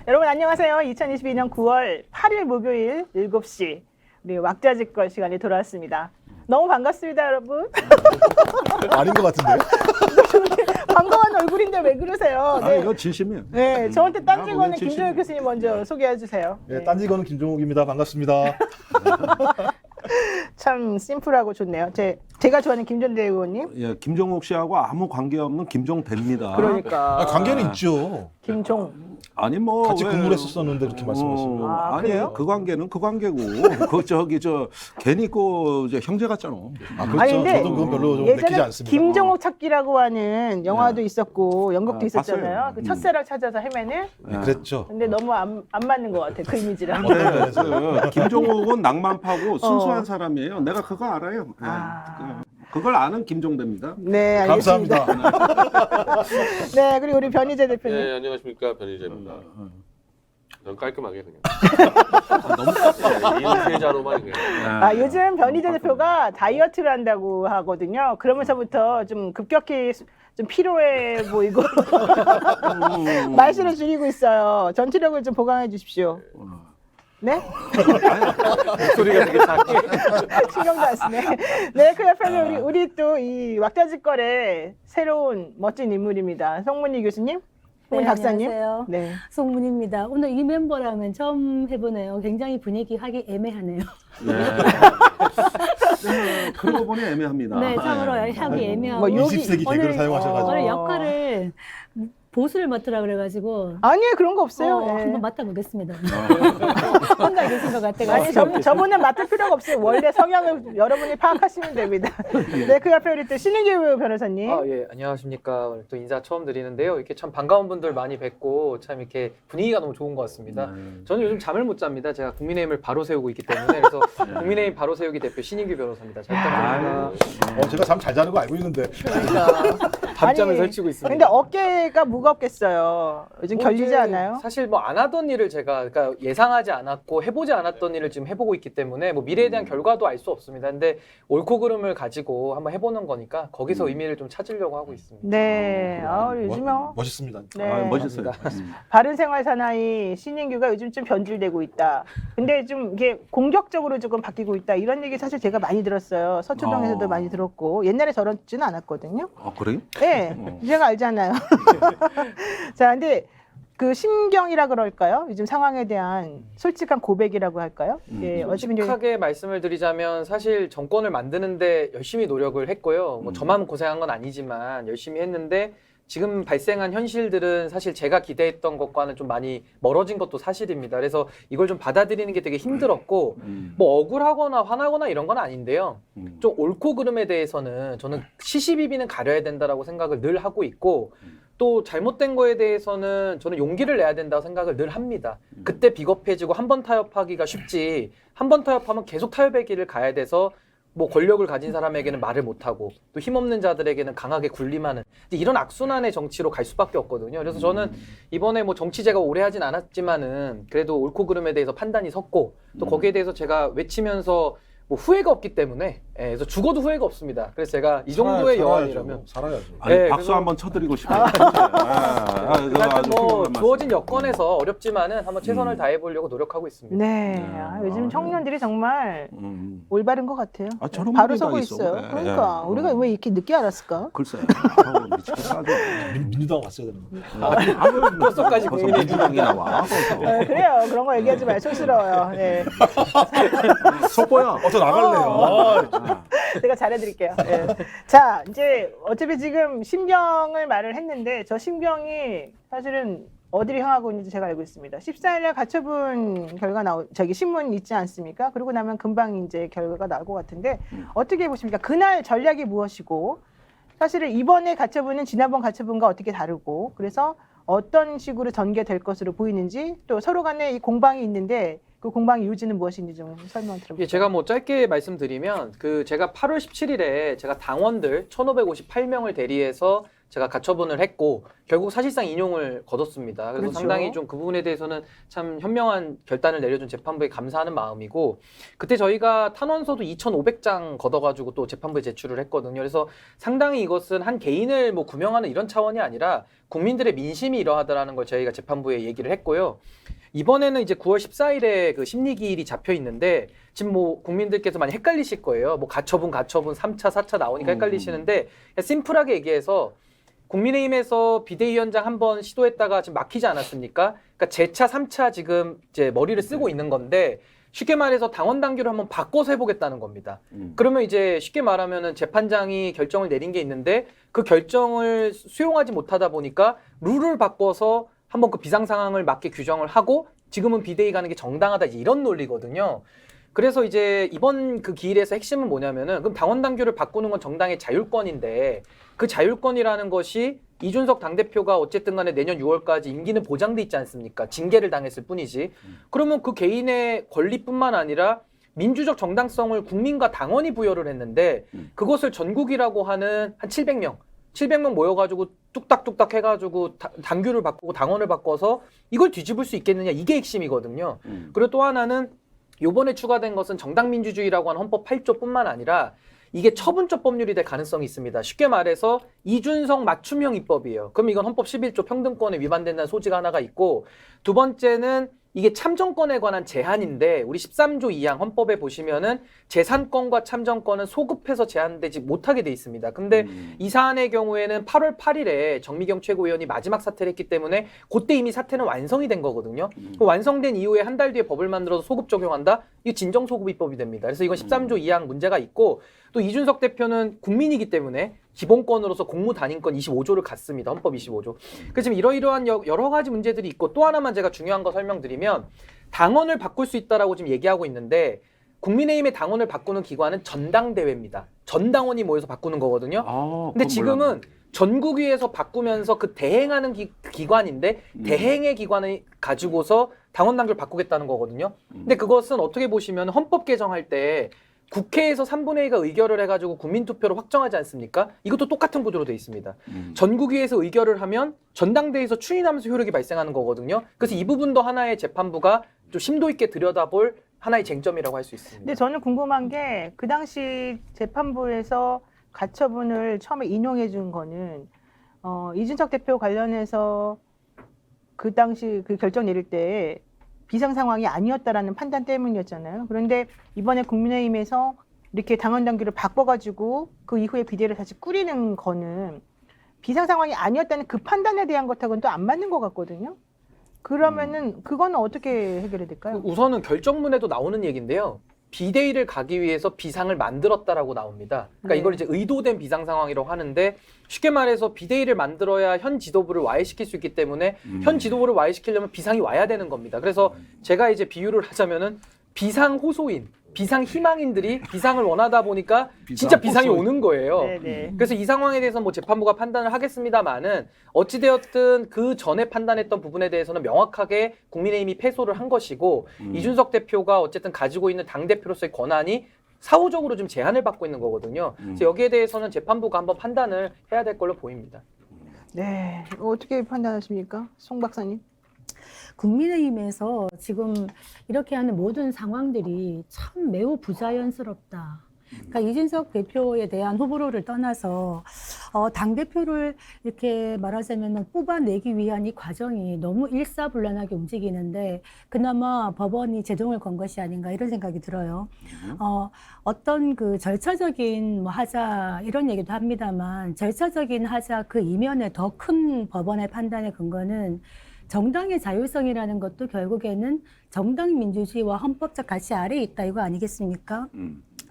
여러분 안녕하세요. 2022년 9월 8일 목요일 7시 우리 왁자지껄 시간이 돌아왔습니다. 너무 반갑습니다, 여러분. 아닌 것 같은데요? 반가운 얼굴인데 왜 그러세요? 아, 이거 진심이에요. 네, 저한테 딴지 아, 거는 오늘 김종혁 교수님 먼저 소개해 주세요. 네, 딴지거는 김종욱입니다. 반갑습니다. 참 심플하고 좋네요. 제가 좋아하는 김전대 의원님. 예, 김종욱 씨하고 아무 관계없는 김종대입니다. 그러니까 관계는 있죠. 김종. 아니 뭐 같이 왜- 근무를 했었었는데 이렇게 말씀하시면. 아, 아니에요. 그래요? 그 관계는 그 관계고 그 저기 저 괜히 그 이제 형제 같잖아. 아, 그렇죠. 아니, 근데 저도 그건 별로 좀 내키지 예전에 않습니다. 김종욱 찾기라고 하는 영화도 네. 있었고 연극도 아, 있었잖아요. 봤어요. 그 첫사랑 찾아서 헤매는. 네, 그랬죠. 근데 너무 안 맞는 것 같아 그 이미지랑. 근데 그 김종욱은 낭만파고 순수한 어. 사람이에요. 내가 그거 알아요. 예. 아. 그걸 아는 김종대입니다. 네, 알겠습니다. 감사합니다. 네, 그리고 우리 변희재 대표님. 네, 안녕하십니까 변희재입니다. 넌 깔끔하게 그냥. 인쇄자로만 그냥. 아, 요즘 변희재 대표가 다이어트를 한다고 하거든요. 그러면서부터 좀 급격히 좀 피로해 보이고 말수를 줄이고 있어요. 전투력을 좀 보강해 주십시오. 네? 목소리가 되게 작게. 신경도 안 쓰네. 네, 그 옆에는 우리 또 이 왁자지껄의 새로운 멋진 인물입니다. 송문희 교수님, 송문희 박사님. 안녕하세요. 네. 송문입니다. 오늘 이 멤버랑은 처음 해보네요. 굉장히 분위기 하기 애매하네요. 그러고 보니 애매합니다. 네, 참으로 예. 하기 애매하고. 뭐 여기 20세기 오늘- 개그를 사용하셔가지고. 오늘 역할을 보수를 맡으라 그래가지고 아니에요, 그런 거 없어요. 네. 한번 맡아보겠습니다. 혼자 계신 것 같아가지고. 아니, 저분은 맡을 필요가 없어요. 원래 성향을 여러분이 파악하시면 됩니다. 네, 그 옆에 우리 또 신은규 변호사님. 예, 안녕하십니까. 오늘 또 인사 처음 드리는데요. 이렇게 참 반가운 분들 많이 뵙고 참 이렇게 분위기가 너무 좋은 것 같습니다. 저는 요즘 잠을 못 잡니다. 제가 국민의힘을 바로 세우고 있기 때문에 그래서 국민의힘 바로 세우기 대표 신인규 변호사입니다. 잘 부탁드립니다. 제가 잠 잘 자는 거 알고 있는데. 그러니까. 밤잠을 아니, 설치고 있습니다. 근데 어깨가 무겁겠어요. 요즘 뭐 결리지 이제 않아요? 사실 뭐 안 하던 일을 제가 그러니까 예상하지 않았고 해보지 않았던 일을 지금 해보고 있기 때문에 뭐 미래에 대한 결과도 알 수 없습니다. 근데 옳고 그름을 가지고 한번 해보는 거니까 거기서 의미를 좀 찾으려고 하고 있습니다. 네. 요즘에 멋있습니다. 네. 아, 멋있어요. 바른생활 사나이 신인규가 요즘 좀 변질되고 있다. 근데 좀 이게 공격적으로 조금 바뀌고 있다. 이런 얘기 사실 제가 많이 들었어요. 서초동에서도 많이 들었고 옛날에 저렇지는 않았거든요. 그래요? 네, 제가 알잖아요. 자, 근데 그 심경이라 그럴까요? 요즘 상황에 대한 솔직한 고백이라고 할까요? 예, 어찌면 이제- 솔직하게 말씀을 드리자면 사실 정권을 만드는데 열심히 노력을 했고요. 뭐 저만 고생한 건 아니지만 열심히 했는데 지금 발생한 현실들은 사실 제가 기대했던 것과는 좀 많이 멀어진 것도 사실입니다. 그래서 이걸 좀 받아들이는 게 되게 힘들었고 뭐 억울하거나 화나거나 이런 건 아닌데요. 좀 옳고 그름에 대해서는 저는 시시비비는 가려야 된다라고 생각을 늘 하고 있고 또 잘못된 거에 대해서는 저는 용기를 내야 된다고 생각을 늘 합니다. 그때 비겁해지고 한 번 타협하기가 쉽지 한 번 타협하면 계속 타협의 길을 가야 돼서 뭐 권력을 가진 사람에게는 말을 못하고 또 힘없는 자들에게는 강하게 군림하는 이런 악순환의 정치로 갈 수밖에 없거든요. 그래서 저는 이번에 뭐 정치 제가 오래 하진 않았지만은 그래도 옳고 그름에 대해서 판단이 섰고 또 거기에 대해서 제가 외치면서 뭐 후회가 없기 때문에 그래서 죽어도 후회가 없습니다. 그래서 제가 이 정도의 여왕이라면 살아야죠. 아니, 네, 박수 그래서- 한번 쳐드리고 싶어요. 하여튼 뭐 훌륭한 주어진 말씀. 여건에서 어렵지만은 한번 최선을 다해보려고 노력하고 있습니다. 네, 요즘 청년들이 정말 올바른 것 같아요. 저런 바로 분이 다 서고 있어. 있어요. 네. 그러니까 우리가 왜 이렇게 늦게 알았을까? 글쎄. 미치겠어. 아주. 민주당 왔어야 되는 거. 벌써까지 벌써 국민의 민주당이 나와. 벌써. 그래요. 그런 거 얘기하지 마요. 촌스러워요. 네. 속보야. 저 나갈래요. 제가 잘해드릴게요. 네. 자, 이제 어차피 지금 심경을 말을 했는데 저 심경이 사실은 어디를 향하고 있는지 제가 알고 있습니다. 14일날 가처분 결과 저기 신문 있지 않습니까? 그러고 나면 금방 이제 결과가 나올 것 같은데 어떻게 보십니까? 그날 전략이 무엇이고 사실은 이번에 가처분은 지난번 가처분과 어떻게 다르고 그래서 어떤 식으로 전개될 것으로 보이는지 또 서로 간에 이 공방이 있는데 그 공방의 요지는 무엇인지 좀 설명 들어볼게요. 제가 뭐 짧게 말씀드리면 그 제가 8월 17일에 제가 당원들 1,558명을 대리해서 제가 가처분을 했고 결국 사실상 인용을 거뒀습니다. 그래서 그렇죠. 상당히 좀 그 부분에 대해서는 참 현명한 결단을 내려준 재판부에 감사하는 마음이고 그때 저희가 탄원서도 2,500장 걷어가지고 또 재판부에 제출을 했거든요. 그래서 상당히 이것은 한 개인을 뭐 구명하는 이런 차원이 아니라 국민들의 민심이 이러하다라는 걸 저희가 재판부에 얘기를 했고요. 이번에는 이제 9월 14일에 그 심리기일이 잡혀 있는데 지금 뭐 국민들께서 많이 헷갈리실 거예요. 뭐 가처분, 3차, 4차 나오니까 헷갈리시는데 심플하게 얘기해서 국민의힘에서 비대위원장 한번 시도했다가 지금 막히지 않았습니까? 그러니까 재차, 3차 지금 이제 머리를 쓰고 있는 건데 쉽게 말해서 당원 당규를 한번 바꿔서 해보겠다는 겁니다. 그러면 이제 쉽게 말하면은 재판장이 결정을 내린 게 있는데 그 결정을 수용하지 못하다 보니까 룰을 바꿔서 한번 그 비상 상황을 맞게 규정을 하고 지금은 비대위 가는 게 정당하다 이런 논리거든요. 그래서 이제 이번 그 기일에서 핵심은 뭐냐면은 그럼 당원 당규를 바꾸는 건 정당의 자율권인데 그 자율권이라는 것이 이준석 당대표가 어쨌든 간에 내년 6월까지 임기는 보장돼 있지 않습니까? 징계를 당했을 뿐이지. 그러면 그 개인의 권리뿐만 아니라 민주적 정당성을 국민과 당원이 부여를 했는데 그것을 전국이라고 하는 한 700명 모여가지고 뚝딱뚝딱 해가지고 당규를 바꾸고 당원을 바꿔서 이걸 뒤집을 수 있겠느냐 이게 핵심이거든요. 그리고 또 하나는 요번에 추가된 것은 정당민주주의라고 하는 헌법 8조뿐만 아니라 이게 처분적 법률이 될 가능성이 있습니다. 쉽게 말해서 이준석 맞춤형 입법이에요. 그럼 이건 헌법 11조 평등권에 위반된다는 소지가 하나가 있고 두 번째는 이게 참정권에 관한 제한인데 우리 13조 2항 헌법에 보시면은 재산권과 참정권은 소급해서 제한되지 못하게 돼 있습니다. 근데 이 사안의 경우에는 8월 8일에 정미경 최고위원이 마지막 사퇴를 했기 때문에 그때 이미 사퇴는 완성이 된 거거든요. 그 완성된 이후에 한 달 뒤에 법을 만들어서 소급 적용한다? 이게 진정소급 입법이 됩니다. 그래서 이건 13조 2항 문제가 있고 또 이준석 대표는 국민이기 때문에 기본권으로서 공무단임권 25조를 갖습니다. 헌법 25조. 그래서 지금 이러이러한 여러 가지 문제들이 있고 또 하나만 제가 중요한 거 설명드리면 당원을 바꿀 수 있다라고 지금 얘기하고 있는데 국민의힘의 당원을 바꾸는 기관은 전당대회입니다. 전당원이 모여서 바꾸는 거거든요. 근데 지금은 전국위에서 바꾸면서 그 대행하는 기관인데 대행의 기관을 가지고서 당원 당규를 바꾸겠다는 거거든요. 근데 그것은 어떻게 보시면 헌법 개정할 때 국회에서 3분의 2가 의결을 해가지고 국민투표로 확정하지 않습니까? 이것도 똑같은 구조로 돼 있습니다. 전국위에서 의결을 하면 전당대회에서 추인하면서 효력이 발생하는 거거든요. 그래서 이 부분도 하나의 재판부가 좀 심도 있게 들여다볼 하나의 쟁점이라고 할 수 있습니다. 근데 저는 궁금한 게 그 당시 재판부에서 가처분을 처음에 인용해 준 거는 이준석 대표 관련해서 그 당시 그 결정 내릴 때 비상 상황이 아니었다라는 판단 때문이었잖아요. 그런데 이번에 국민의힘에서 이렇게 당원 당규를 바꿔가지고 그 이후에 비대위를 다시 꾸리는 거는 비상 상황이 아니었다는 그 판단에 대한 것하고는 또 안 맞는 것 같거든요. 그러면은 그거는 어떻게 해결해야 될까요? 우선은 결정문에도 나오는 얘기인데요. 비대위를 가기 위해서 비상을 만들었다라고 나옵니다. 그러니까 네. 이걸 이제 의도된 비상 상황이라고 하는데 쉽게 말해서 비대위를 만들어야 현 지도부를 와해시킬 수 있기 때문에 현 지도부를 와해시키려면 비상이 와야 되는 겁니다. 그래서 제가 이제 비유를 하자면은 비상 호소인, 비상 희망인들이 비상을 원하다 보니까 진짜 비상이 오는 거예요. 네네. 그래서 이 상황에 대해서 뭐 재판부가 판단을 하겠습니다만은 어찌되었든 그 전에 판단했던 부분에 대해서는 명확하게 국민의힘이 패소를 한 것이고 이준석 대표가 어쨌든 가지고 있는 당대표로서의 권한이 사후적으로 좀 제한을 받고 있는 거거든요. 그래서 여기에 대해서는 재판부가 한번 판단을 해야 될 걸로 보입니다. 네. 어떻게 판단하십니까? 송 박사님? 국민의힘에서 지금 이렇게 하는 모든 상황들이 참 매우 부자연스럽다. 그러니까 이준석 대표에 대한 호불호를 떠나서 당대표를 이렇게 말하자면 뽑아내기 위한 이 과정이 너무 일사불란하게 움직이는데 그나마 법원이 제동을 건 것이 아닌가 이런 생각이 들어요. 어떤 그 절차적인 뭐 하자 이런 얘기도 합니다만 절차적인 하자 그 이면에 더 큰 법원의 판단의 근거는 정당의 자율성이라는 것도 결국에는 정당 민주주의와 헌법적 가치 아래에 있다 이거 아니겠습니까?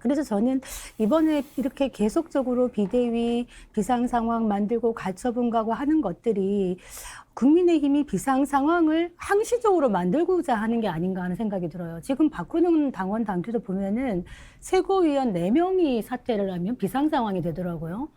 그래서 저는 이번에 이렇게 계속적으로 비대위 비상 상황 만들고 가처분 가고 하는 것들이 국민의힘이 비상 상황을 항시적으로 만들고자 하는 게 아닌가 하는 생각이 들어요. 지금 바꾸는 당원 당규도 보면은 최고위원 4명이 사퇴를 하면 비상 상황이 되더라고요.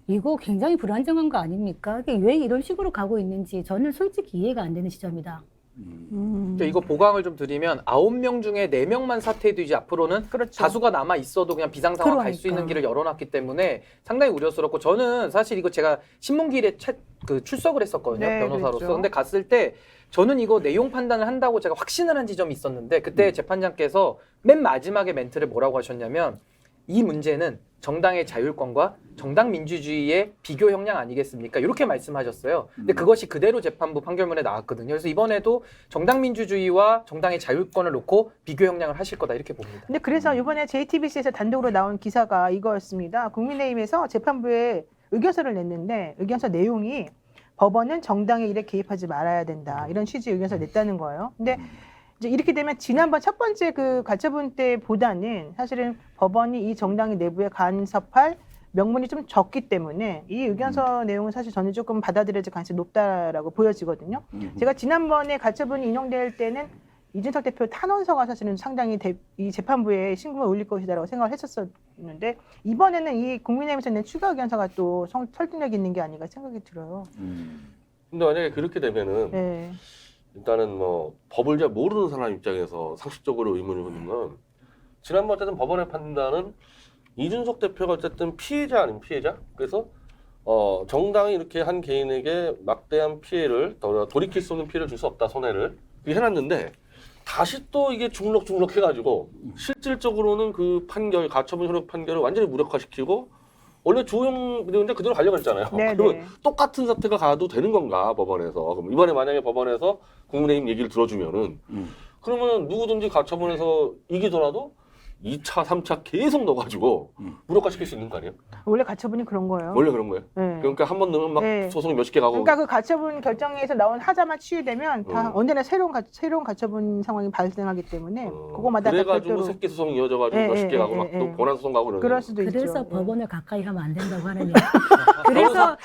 이거 굉장히 불안정한 거 아닙니까? 왜 이런 식으로 가고 있는지 저는 솔직히 이해가 안 되는 시점이다. 그러니까 이거 보강을 좀 드리면 9명 중에 4명만 사퇴해도 이제 앞으로는 그렇죠. 다수가 남아 있어도 그냥 비상 상황 갈 수 있는 그러니까. 길을 열어놨기 때문에 상당히 우려스럽고 저는 사실 이거 제가 신문기일에 출석을 했었거든요. 네, 변호사로서. 그랬죠. 근데 갔을 때 저는 이거 내용 판단을 한다고 제가 확신을 한 지점이 있었는데 그때 재판장께서 맨 마지막에 멘트를 뭐라고 하셨냐면 이 문제는 정당의 자율권과 정당 민주주의의 비교 형량 아니겠습니까? 이렇게 말씀하셨어요. 근데 그것이 그대로 재판부 판결문에 나왔거든요. 그래서 이번에도 정당 민주주의와 정당의 자율권을 놓고 비교 형량을 하실 거다 이렇게 봅니다. 근데 그래서 이번에 JTBC에서 단독으로 나온 기사가 이거였습니다. 국민의힘에서 재판부에 의견서를 냈는데 의견서 내용이 법원은 정당의 일에 개입하지 말아야 된다. 이런 취지의 의견서를 냈다는 거예요. 근데 이제 이렇게 되면 지난번 첫 번째 그 가처분 때보다는 사실은 법원이 이 정당의 내부에 간섭할 명분이 좀 적기 때문에 이 의견서 내용은 사실 저는 조금 받아들여질 가능성이 높다라고 보여지거든요. 제가 지난번에 가처분이 인용될 때는 이준석 대표 탄원서가 사실은 상당히 이 재판부에 신고가 울릴 것이다라고 생각을 했었는데 이번에는 이 국민의힘에서 낸 추가 의견서가 또 설득력 있는 게 아닌가 생각이 들어요. 근데 만약에 그렇게 되면은 네. 일단은 뭐 법을 잘 모르는 사람 입장에서 상식적으로 의문을 갖는 건 지난번 어쨌든 법원의 판단은 이준석 대표가 어쨌든 피해자 아닌 피해자 그래서 정당이 이렇게 한 개인에게 막대한 피해를 돌이킬 수 없는 피해를 줄 수 없다 손해를 그렇게 해놨는데 다시 또 이게 중록중록 해가지고 실질적으로는 그 판결 가처분 효력 판결을 완전히 무력화시키고 원래 주호영 비대위원장 그대로 가려고 했잖아요. 네, 그러면 네. 똑같은 사태가 가도 되는 건가 법원에서? 그럼 이번에 만약에 법원에서 국민의힘 얘기를 들어주면은 그러면 누구든지 가처분해서 이기더라도 2차, 3차 계속 넣어가지고 무력화시킬 수 있는 거 아니에요? 원래 가처분이 그런 거예요. 원래 그런 거예요. 네. 그러니까 한 번 넣으면 막 네. 소송이 몇십 개 가고 그러니까 그 가처분 결정에서 나온 하자만 치유되면 다 언제나 새로운 가처분 상황이 발생하기 때문에 그거마다 다 그래가지고 별도로 새끼 소송이 이어져가지고 예, 몇십 개 예, 가고 예, 막 예. 또 본안 소송 가고 그러는 그럴 수도 있죠. 그래서 네. 법원을 가까이 하면 안 된다고 하는 얘기. 그래서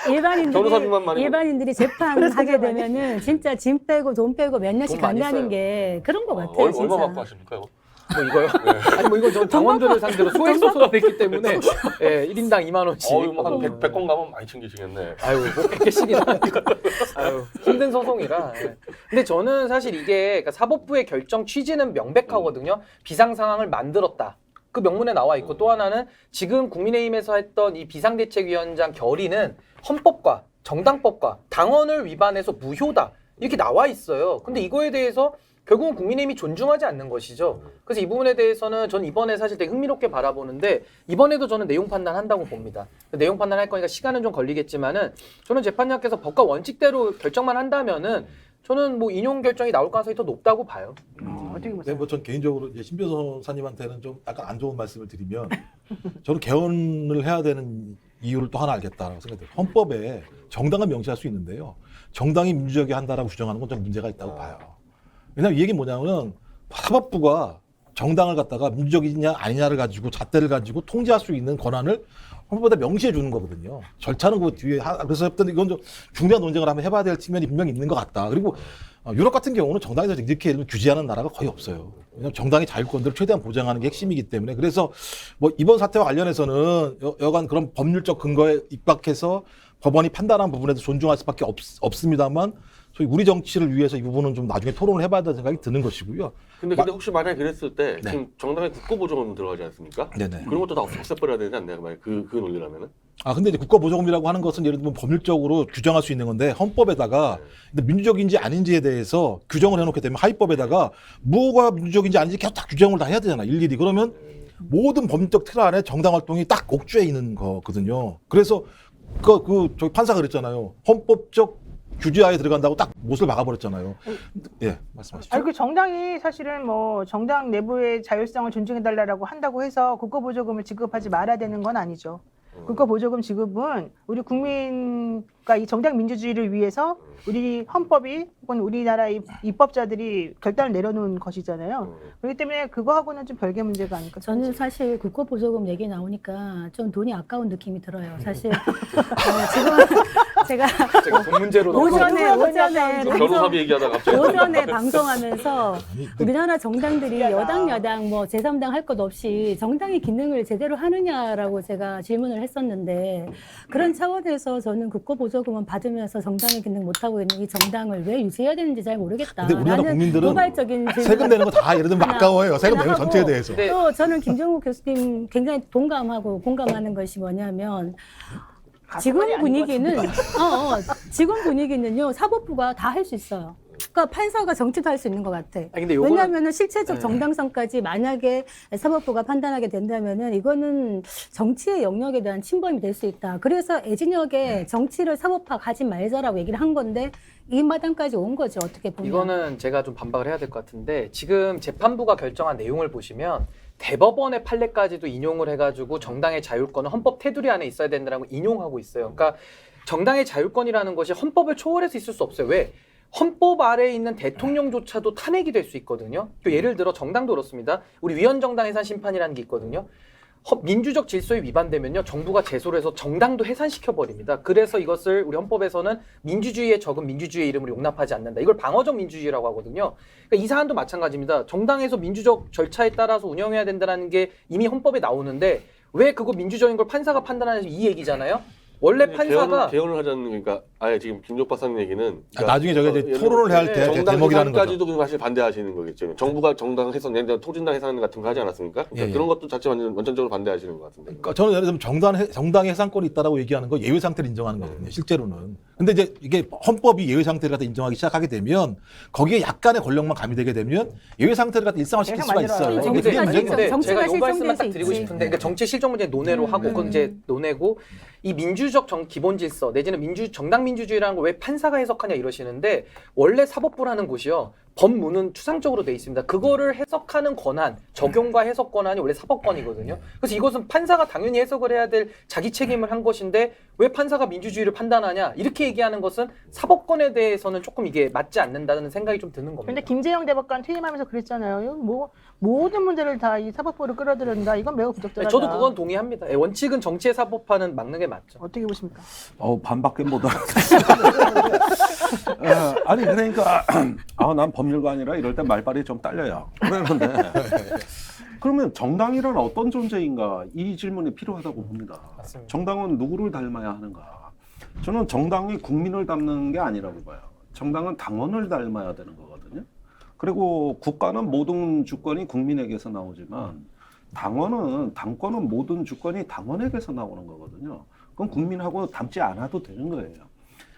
변호사님만 말이고. 일반인들이 재판하게 되면은 진짜 짐 빼고 돈 빼고 몇 년씩 돈 많이 간다는 써요. 게 그런 것 같아요. 진짜. 얼마 받고 하십니까 이거? 뭐 이거요? 아니 뭐 이건 전 당원들을 상대로 소액 소송을 했기 때문에 예, 1인당 2만 원씩. 한 100건 가면 많이 챙기시겠네. 아유, 뭐 100개씩이나. 아유, 힘든 소송이라. 예. 근데 저는 사실 이게 그러니까 사법부의 결정 취지는 명백하거든요. 비상 상황을 만들었다. 그 명문에 나와 있고 또 하나는 지금 국민의힘에서 했던 이 비상대책위원장 결의는 헌법과 정당법과 당원을 위반해서 무효다. 이렇게 나와 있어요. 근데 이거에 대해서 결국은 국민의힘이 존중하지 않는 것이죠. 그래서 이 부분에 대해서는 저는 이번에 사실 되게 흥미롭게 바라보는데 이번에도 저는 내용 판단한다고 봅니다. 내용 판단할 거니까 시간은 좀 걸리겠지만은 저는 재판장께서 법과 원칙대로 결정만 한다면은 저는 뭐 인용 결정이 나올 가능성이 더 높다고 봐요. 어떻게 보세요? 네, 뭐전 개인적으로 이제 신 변호사님한테는 좀 약간 안 좋은 말씀을 드리면 저는 개헌을 해야 되는 이유를 또 하나 알겠다라고 생각해요. 헌법에 정당은 명시할 수 있는데요. 정당이 민주적이 한다라고 주장하는 건 좀 문제가 있다고 봐요. 왜냐하면 이 얘기 뭐냐면은 사법부가 정당을 갖다가 민주적이냐 아니냐를 가지고 잣대를 가지고 통제할 수 있는 권한을 헌법에다 명시해 주는 거거든요. 절차는 그 뒤에 그래서 이건 좀 중대한 논쟁을 한번 해봐야 될 측면이 분명히 있는 것 같다. 그리고 유럽 같은 경우는 정당에서 이렇게 규제하는 나라가 거의 없어요. 왜냐하면 정당의 자율권들을 최대한 보장하는 게 핵심이기 때문에 그래서 뭐 이번 사태와 관련해서는 여간 그런 법률적 근거에 입각해서 법원이 판단한 부분에도 존중할 수밖에 없습니다만 소위 우리 정치를 위해서 이 부분은 좀 나중에 토론을 해봐야 된다는 생각이 드는 것이고요. 근데 혹시 만약에 그랬을 때 네. 지금 정당의 국고보조금 들어가지 않습니까? 네네. 그런 것도 다 없애버려야 되지 않나요? 만약 그 논리라면은? 근데 이제 국가보조금이라고 하는 것은 예를 들면 법률적으로 규정할 수 있는 건데 헌법에다가 근데 민주적인지 아닌지에 대해서 규정을 해놓게 되면 하위법에다가 뭐가 민주적인지 아닌지 계속 다 규정을 다 해야 되잖아 일일이. 그러면 모든 법률적 틀 안에 정당 활동이 딱 옥죄 있는 거거든요. 그래서 저기 판사가 그랬잖아요. 헌법적 규제하에 들어간다고 딱 못을 막아버렸잖아요. 예, 말씀하십시오. 아니 그 정당이 사실은 뭐 정당 내부의 자율성을 존중해달라고 한다고 해서 국가보조금을 지급하지 말아야 되는 건 아니죠. 국가보조금 지급은 우리 국민과 이 정당 민주주의를 위해서 우리 헌법이 혹은 우리나라의 입법자들이 결단을 내려놓은 것이잖아요. 그렇기 때문에 그거하고는 좀 별개 문제가 아닐까. 저는 사실 국고보조금 얘기 나오니까 좀 돈이 아까운 느낌이 들어요. 사실 지금 제가 돈 문제로 오전에 변호사비 얘기하다가 갑자기 오전에 방송하면서 우리나라 정당들이 여당 야당 뭐 제3당 할 것 없이 정당의 기능을 제대로 하느냐라고 제가 질문을 했었는데 그런 차원에서 저는 국고보조금 보조금은 받으면서 정당의 기능 못하고 있는 이 정당을 왜 유지해야 되는지 잘 모르겠다. 근데 우리나라 라는 국민들은 도발적인 세금 내는 거 다 예를 들면 아까워요. 세금 내는 거 전체에 대해서. 네. 또 저는 김정국 교수님 굉장히 동감하고 공감하는 것이 뭐냐면 지금 가슴이 아닌 것 분위기는 지금 분위기는요 사법부가 다 할 수 있어요. 그러니까 판사가 정치도 할 수 있는 것 같아. 근데 요거는 왜냐하면 실체적 네. 정당성까지 만약에 사법부가 판단하게 된다면은 이거는 정치의 영역에 대한 침범이 될 수 있다. 그래서 애진혁의 정치를 사법화하지 말자라고 얘기를 한 건데 이 마당까지 온 거죠. 어떻게 보면. 이거는 제가 좀 반박을 해야 될 것 같은데 지금 재판부가 결정한 내용을 보시면 대법원의 판례까지도 인용을 해가지고 정당의 자율권은 헌법 테두리 안에 있어야 된다라고 인용하고 있어요. 그러니까 정당의 자율권이라는 것이 헌법을 초월해서 있을 수 없어요. 왜? 헌법 아래에 있는 대통령조차도 탄핵이 될 수 있거든요. 또 예를 들어 정당도 그렇습니다. 우리 위헌정당 해산 심판이라는 게 있거든요. 민주적 질서에 위반되면요 정부가 제소를 해서 정당도 해산시켜 버립니다. 그래서 이것을 우리 헌법에서는 민주주의에 적은 민주주의의 이름으로 용납하지 않는다. 이걸 방어적 민주주의라고 하거든요. 그러니까 이 사안도 마찬가지입니다. 정당에서 민주적 절차에 따라서 운영해야 된다는 게 이미 헌법에 나오는데 왜 그거 민주적인 걸 판사가 판단하는지 이 얘기잖아요. 원래 판사가 개헌을 하자는 그러니까 아예 지금 김종 박사님 얘기는 나중에 저게 이제 토론을 해야 할 때 정당 대목이라는 거죠. 해산까지도 사실 반대하시는 거겠죠. 정부가 정당 해산, 예를 들어 통진당 해산 같은 거 하지 않았습니까? 그러니까 예. 그런 것도 자체 원천적으로 반대하시는 것 같은데. 그러니까 저는 예를 들면 정당 해산권이 있다라고 얘기하는 거 예외 상태를 인정하는 거거든요. 실제로는. 근데 이제 이게 헌법이 예외 상태를 갖다 인정하기 시작하게 되면 거기에 약간의 권력만 가미되게 되면 예외 상태를 갖다 일상화시킬 수가 있어요. 만들어요. 이게 그게 정치가 문제인 거예요. 근데 정치가 제가 이 말씀만 딱 실종될 수 드리고 있지. 싶은데 그러니까 정치 실종 문제 논외로 하고 그건 이제 논외고 이 민주적 기본 질서 내지는 정당 민주주의라는 걸 왜 판사가 해석하냐 이러시는데 원래 사법부라는 곳이요. 법문은 추상적으로 돼 있습니다. 그거를 해석하는 권한, 적용과 해석 권한이 원래 사법권이거든요. 그래서 이것은 판사가 당연히 해석을 해야 될 자기 책임을 한 것인데 왜 판사가 민주주의를 판단하냐 이렇게 얘기하는 것은 사법권에 대해서는 조금 이게 맞지 않는다는 생각이 좀 드는 겁니다. 근데 김재영 대법관 퇴임하면서 그랬잖아요. 이거 뭐 모든 문제를 다 이 사법부로 끌어들인다. 이건 매우 부적절하다. 저도 그건 동의합니다. 원칙은 정치의 사법화는 막는 게 맞죠. 어떻게 보십니까? 반밖에 못 알아듣겠어요. 아니 그러니까 난 법률가아니라 이럴 때 말발이 좀 딸려요. 그러는데 그러면 정당이란 어떤 존재인가 이 질문이 필요하다고 봅니다. 맞습니다. 정당은 누구를 닮아야 하는가? 저는 정당이 국민을 닮는 게 아니라고 봐요. 정당은 당원을 닮아야 되는 거거든요. 그리고 국가는 모든 주권이 국민에게서 나오지만 당권은 모든 주권이 당원에게서 나오는 거거든요. 그건 국민하고 닮지 않아도 되는 거예요.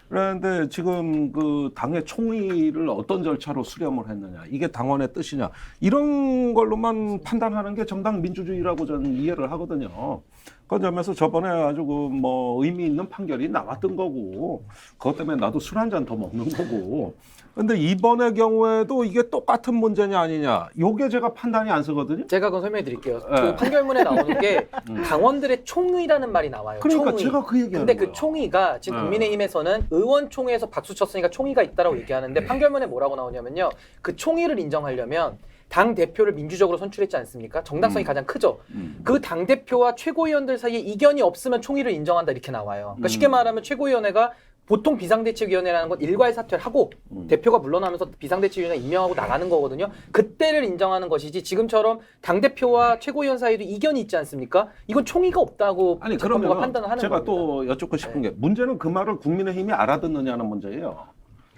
그런데 지금 그 당의 총의를 어떤 절차로 수렴을 했느냐, 이게 당원의 뜻이냐, 이런 걸로만 판단하는 게 정당 민주주의라고 저는 이해를 하거든요. 그런 점에서 저번에 아주 뭐 의미 있는 판결이 나왔던 거고, 그것 때문에 나도 술 한 잔 더 먹는 거고. 근데 이번의 경우에도 이게 똑같은 문제냐 아니냐, 요게 제가 판단이 안 서거든요. 제가 그건 설명해 드릴게요. 네. 그 판결문에 나오는 게 당원들의 총의라는 말이 나와요. 그러니까 총의. 제가 그 얘기하는 근데 거예요. 그 총의가 지금 네. 국민의힘에서는 의원총회에서 박수 쳤으니까 총의가 있다라고 얘기하는데 판결문에 뭐라고 나오냐면요. 그 총의를 인정하려면 당 대표를 민주적으로 선출했지 않습니까? 정당성이 가장 크죠. 그 당 대표와 최고위원들 사이에 이견이 없으면 총의를 인정한다 이렇게 나와요. 그러니까 쉽게 말하면 최고위원회가 보통 비상대책위원회라는 건 일괄 사퇴를 하고 대표가 물러나면서 비상대책위원회 임명하고 나가는 거거든요. 그때를 인정하는 것이지 지금처럼 당대표와 최고위원 사이에도 이견이 있지 않습니까? 이건 총의가 없다고 아니 재판부가 그러면 판단을 하는 제가 겁니다. 또 여쭙고 싶은 게 문제는 그 말을 국민의힘이 알아듣느냐는 문제예요.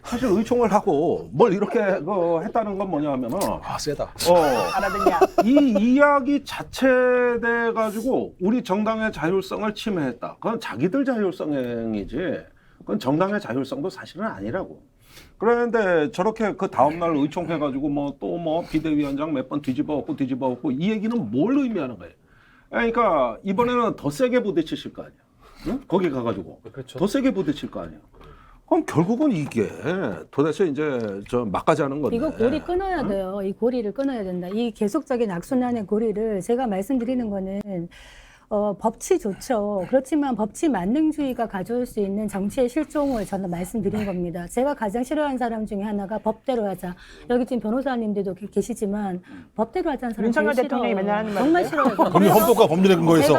사실 의총을 하고 뭘 이렇게 했다는 건 뭐냐면은 세다. 알아듣냐? 이 이야기 자체돼 가지고 우리 정당의 자율성을 침해했다. 그건 자기들 자율성행위지. 그건 정당의 자율성도 사실은 아니라고. 그런데 저렇게 그 다음날 의총해가지고 또 비대위원장 몇 번 뒤집어엎고 이 얘기는 뭘 의미하는 거예요? 그러니까 이번에는 더 세게 부딪히실 거 아니야. 응? 거기 가가지고 그렇죠. 더 세게 부딪힐 거 아니야. 그럼 결국은 이게 도대체 이제 막가자는 건데. 이거 고리 끊어야 돼요. 이 고리를 끊어야 된다. 이 계속적인 악순환의 고리를 제가 말씀드리는 거는 법치 좋죠. 그렇지만 법치 만능주의가 가져올 수 있는 정치의 실종을 저는 말씀드린 겁니다. 제가 가장 싫어하는 사람 중에 하나가 법대로 하자. 여기 지금 변호사님들도 계시지만 법대로 하자는 사람 윤석열 제일 대통령이 싫어요. 맨날 하는 정말 말인데요? 싫어요. 그럼 헌법과 법률의 근거에서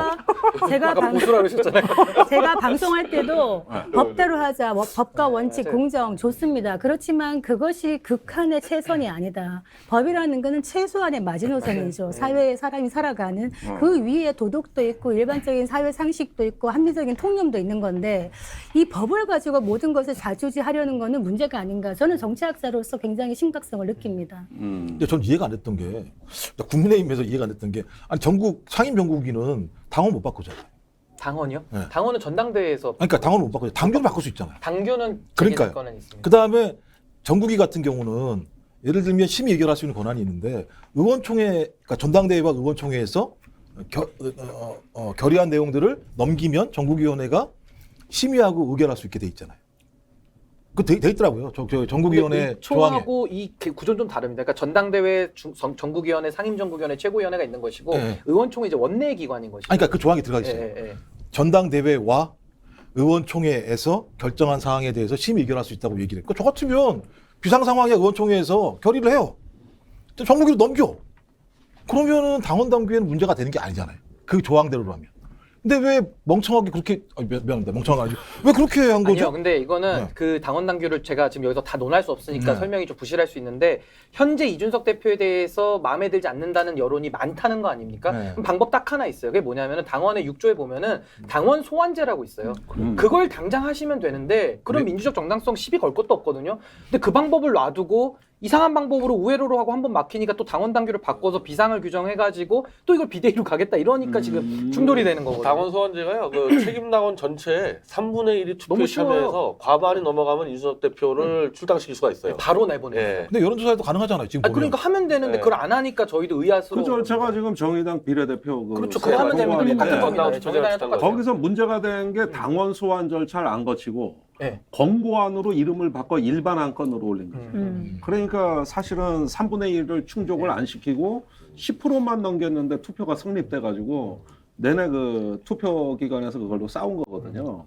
제가 보수라 그러셨잖아요. 제가 방송할 때도 법대로 하자, 법과 원칙, 공정 좋습니다. 그렇지만 그것이 극한의 최선이 아니다. 법이라는 것은 최소한의 마지노선이죠. 사회에 사람이 살아가는 그 위에 도덕도 있고 있고 일반적인 사회 상식도 있고 합리적인 통념도 있는 건데 이 법을 가지고 모든 것을 좌지우지하려는 거는 문제가 아닌가. 저는 정치학자로서 굉장히 심각성을 느낍니다. 근데 전 이해가 안 됐던 게 국민의힘에서 이해가 안 됐던 게 아니 전국 상임 정국위는 당원 못 바꾸잖아요. 당원이요? 네. 당원은 전당대회에서 아니, 그러니까 당원을 못 바꾸죠. 당규를 바꿀 수 있잖아요. 당규는 그러니까요. 건은 있습니다. 그 다음에 정국위 같은 경우는 예를 들면 심의 의결할 수 있는 권한이 있는데 의원총회, 그러니까 전당대회와 의원총회에서 결의한 내용들을 넘기면 전국위원회가 심의하고 의결할 수 있게 돼 있잖아요. 그 돼 있더라고요. 저 전국위원회 조항에. 초하고 이 구조는 좀 다릅니다. 그러니까 전당대회, 전국위원회, 상임전국위원회, 최고위원회가 있는 것이고 네. 의원총회 이제 원내 기관인 것이죠. 아니, 그러니까 그 조항이 들어가 있어요. 예, 예. 전당대회와 의원총회에서 결정한 사항에 대해서 심의 의결할 수 있다고 얘기를 했고 저 같으면 비상 상황에 의원총회에서 결의를 해요. 전국위로 넘겨. 그러면은 당원 당규에는 문제가 되는 게 아니잖아요. 그 조항대로 하면. 근데 왜 멍청하게 그렇게 미안합니다. 멍청한 아니죠. 왜 그렇게 한 거죠? 아니요. 근데 이거는 네. 그 당원 당규를 제가 지금 여기서 다 논할 수 없으니까 네. 설명이 좀 부실할 수 있는데 현재 이준석 대표에 대해서 마음에 들지 않는다는 여론이 많다는 거 아닙니까? 네. 그럼 방법 딱 하나 있어요. 그게 뭐냐면은 당원의 6조에 보면은 당원 소환제라고 있어요. 그걸 당장 하시면 되는데 그럼 네. 민주적 정당성 시비 걸 것도 없거든요. 근데 그 방법을 놔두고 이상한 방법으로 우회로로 하고 한번 막히니까 또 당원 당규를 바꿔서 비상을 규정해가지고 또 이걸 비대위로 가겠다 이러니까 지금 충돌이 되는 거거든요. 당원 소환제가요. 그 책임 당원 전체의 3분의 1이 투표에 너무 쉬워요. 참여해서 과반이 넘어가면 이준석 대표를 출당시킬 수가 있어요. 바로 내보내요. 예. 근데 여론조사에도 가능하잖아요. 지금 보면. 그러니까 하면 되는데 네. 그걸 안 하니까 저희도 의아스러워. 그죠. 제가 지금 정의당 비례대표 그렇죠. 그거 하면 되면 소환인데 똑같은 겁니다. 네. 정의당이랑 똑같아요. 거기서 문제가 된 게 당원 소환 절차를 안 거치고 네. 권고안으로 이름을 바꿔 일반 안건으로 올린 거죠. 그러니까 사실은 3분의 1을 충족을 안 시키고 10%만 넘겼는데 투표가 성립돼가지고 내내 그 투표 기관에서 그걸로 싸운 거거든요.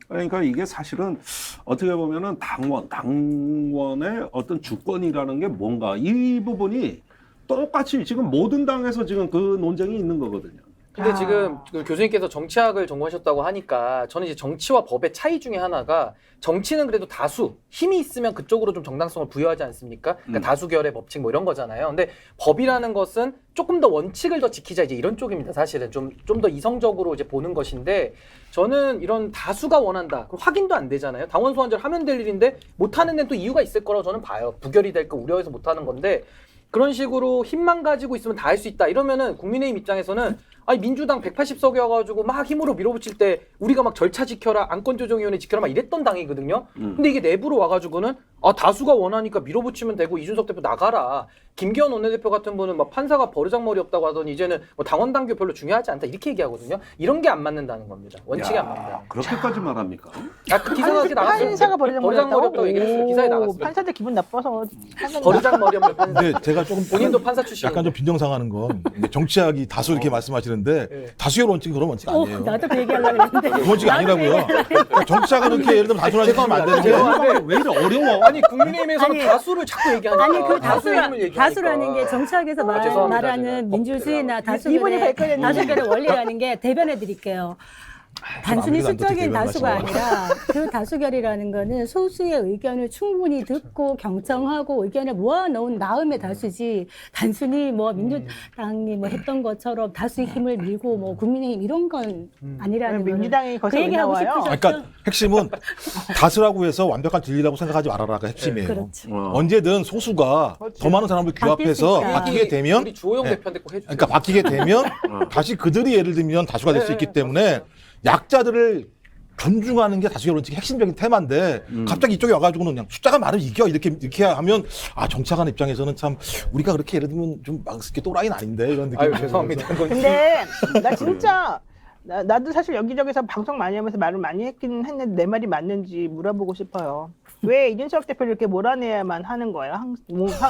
그러니까 이게 사실은 어떻게 보면은 당원의 어떤 주권이라는 게 뭔가 이 부분이 똑같이 지금 모든 당에서 지금 그 논쟁이 있는 거거든요. 근데 지금 그 교수님께서 정치학을 전공하셨다고 하니까 저는 이제 정치와 법의 차이 중에 하나가 정치는 그래도 다수 힘이 있으면 그쪽으로 좀 정당성을 부여하지 않습니까? 그러니까 다수결의 법칙 뭐 이런 거잖아요. 근데 법이라는 것은 조금 더 원칙을 더 지키자 이제 이런 쪽입니다. 사실은 좀 더 이성적으로 이제 보는 것인데 저는 이런 다수가 원한다. 그럼 확인도 안 되잖아요. 당원 소환제를 하면 될 일인데 못 하는 데는 또 이유가 있을 거라고 저는 봐요. 부결이 될까 우려해서 못 하는 건데 그런 식으로 힘만 가지고 있으면 다 할 수 있다. 이러면은 국민의힘 입장에서는 아니 민주당 180석이어가지고 막 힘으로 밀어붙일 때 우리가 막 절차 지켜라, 안건조정위원회 지켜라 막 이랬던 당이거든요. 근데 이게 내부로 와가지고는 다수가 원하니까 밀어붙이면 되고 이준석 대표 나가라. 김기현 원내대표 같은 분은 막 판사가 버르장머리 없다고 하더니 이제는 뭐 당원 당규 별로 중요하지 않다 이렇게 얘기하거든요. 이런 게 안 맞는다는 겁니다. 원칙이 안 맞는다. 그렇게까지 말합니까? 그 기사가 나갔어요. 판사가 버르장머리 없다고 얘기했어요. 기사에 나갔어요. 판사들 기분 나빠서 버르장머리 없는 판사. 근데 제가 조금 본인도 판사 출신. 약간 좀 빈정상하는 건 정치학이 다수 이렇게 말씀하시는데 네. 다수의 원칙은 그런 원칙 아니에요. 나도 그 얘기하려고 했는데. 그 원칙이 아니라고요. 정치학은 이렇게 예를 들면 단순하게 하면 안 되는 게 죄송한데 왜 이래 어려워? 아니 국민의힘에서는 아니, 다수를 자꾸 얘기하니까 아니 그 다수의 힘을 얘기하니까. 다수라는 게 정치학에서 죄송합니다, 말하는 제가. 민주주의나 이분이 다수결의 발끈했는데. 다수결의 원리라는 게 대변해 드릴게요. 단순히 아무래도 안 듣게 수적인 다수가 말씀하시고. 아니라 그 다수결이라는 거는 소수의 의견을 충분히 듣고 경청하고 의견을 모아놓은 다음에 다수지 단순히 뭐 민주당이 뭐 했던 것처럼 다수의 힘을 밀고 뭐 국민의힘 이런 건 아니라는 거는 민주당이 그 거기서 왜 얘기하고 나와요? 싶으셨죠? 그러니까 핵심은 다수라고 해서 완벽한 진리라고 생각하지 말아라가 핵심이에요. 그렇죠. 언제든 소수가 더 많은 사람을 규합해서 바뀔 수 있다. 바뀌게 되면 우리 주호영 네. 대표한테 꼭 해주세요. 그러니까 바뀌게 되면 다시 그들이 예를 들면 다수가 될 수 있기 때문에 약자들을 존중하는 게 다수결 원칙의 핵심적인 테마인데 갑자기 이쪽에 와가지고는 그냥 숫자가 많으면 이겨 이렇게 하면 정치학관 입장에서는 참 우리가 그렇게 예를 들면 좀 막 또라이는 아닌데 이런 느낌이 아유 죄송합니다. 근데 나 진짜 나도 사실 여기저기서 방송 많이 하면서 말을 많이 했긴 했는데 내 말이 맞는지 물어보고 싶어요. 왜 이준석 대표를 이렇게 몰아내야만 하는 거예요?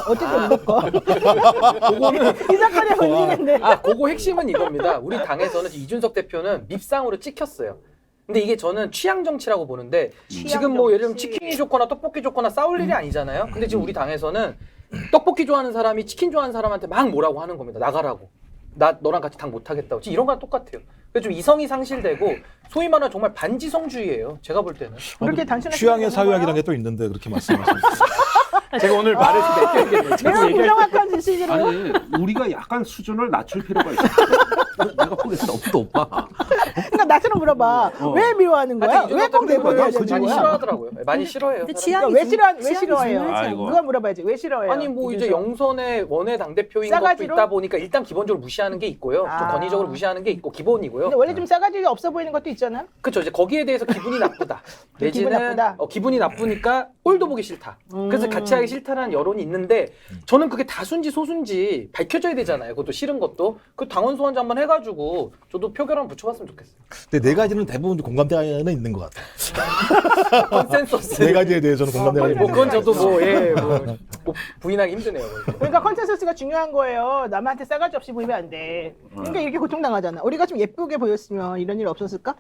어쨌든 무조건 이 사건의 본인인데. 그거 핵심은 이겁니다. 우리 당에서는 이준석 대표는 밉상으로 찍혔어요. 근데 이게 저는 취향 정치라고 보는데 지금 뭐 예를 들면 치킨이 좋거나 떡볶이 좋거나 싸울 일이 아니잖아요. 근데 지금 우리 당에서는 떡볶이 좋아하는 사람이 치킨 좋아하는 사람한테 막 뭐라고 하는 겁니다. 나가라고. 나 너랑 같이 당 못하겠다고. 지금 이런 거랑 똑같아요. 그래서 좀 이성이 상실되고 소위 말하는 정말 반지성주의예요. 제가 볼 때는. 그렇게 단순하게 취향의 생각하는 사유학이라는 게 또 있는데 그렇게 말씀하시면 제가 오늘 말을 좀 내가 부정확한 지식으로 아니 우리가 약간 수준을 낮출 필요가 있어요. 내가 보기엔 너무 높아. 그러니까 나처럼 물어봐. 왜 미워하는 거야? 하여튼 왜 꼭 이준석 내보내야 대표는 되는 많이 거야? 싫어하더라고요. 많이 싫어해요. 근데 사람들이. 취향이 그러니까 왜 취향이 싫어해요? 중요하지 아이고. 않나? 누가 물어봐야지. 왜 싫어해요? 아니 뭐 이제 이준석? 영선의 원외 당대표인 싸가지로? 것도 있다 보니까 일단 기본적으로 무시하는 게 있고요. 좀 아. 권위적으로 무시하는 게 있고 기본이고요. 근데 원래 좀 싸가지가 없어 보이는 것도 있잖아. 그렇죠. 이제 거기에 대해서 기분이 나쁘다. 기분 내지는 나쁘다? 기분이 나쁘니까 꼴도 보기 싫다. 그래서 같이 하기 싫다라는 여론이 있는데 저는 그게 다수인지 소수인지 밝혀져야 되잖아요. 그것도 싫은 것도. 그 당원 소환제 한번 해가지고 저도 표결 한번 붙여봤으면 좋겠어요. 근데 네 가지는 대부분 공감대는 있는 것 같아요. 컨센서스. 네 가지에 대해서는 공감대가 있는 뭐 것 그건 같아요. 저도 뭐 부인하기 힘드네요. 그러니까 컨센서스가 중요한 거예요. 남한테 싸가지 없이 보이면 안 돼. 그러니까 이렇게 고통당하잖아. 우리가 좀 예쁘게 보였으면 이런 일 없었을까?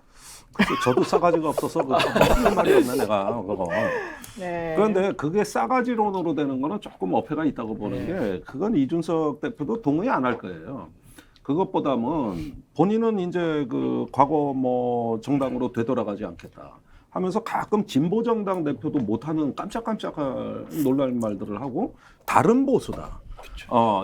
그래서 저도 싸가지가 없어서 무슨 말이 없네 내가 그거. 네. 그런데 그게 싸가지론으로 되는 거는 조금 어폐가 있다고 보는 게 그건 이준석 대표도 동의 안 할 거예요. 그것보다는 본인은 이제 그 과거 뭐 정당으로 되돌아가지 않겠다 하면서 가끔 진보 정당 대표도 못하는 깜짝깜짝할 놀랄 말들을 하고 다른 보수다.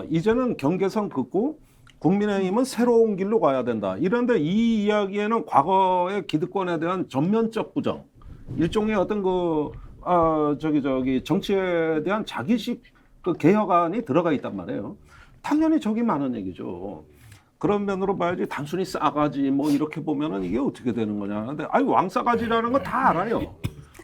이제는 경계선 긋고 국민의힘은 새로운 길로 가야 된다. 이런데 이 이야기에는 과거의 기득권에 대한 전면적 부정, 일종의 어떤 정치에 대한 자기식 그 개혁안이 들어가 있단 말이에요. 당연히 저기 많은 얘기죠. 그런 면으로 봐야지 단순히 싸가지 뭐 이렇게 보면은 이게 어떻게 되는 거냐. 근데 아니 왕싸가지라는 거 다 알아요.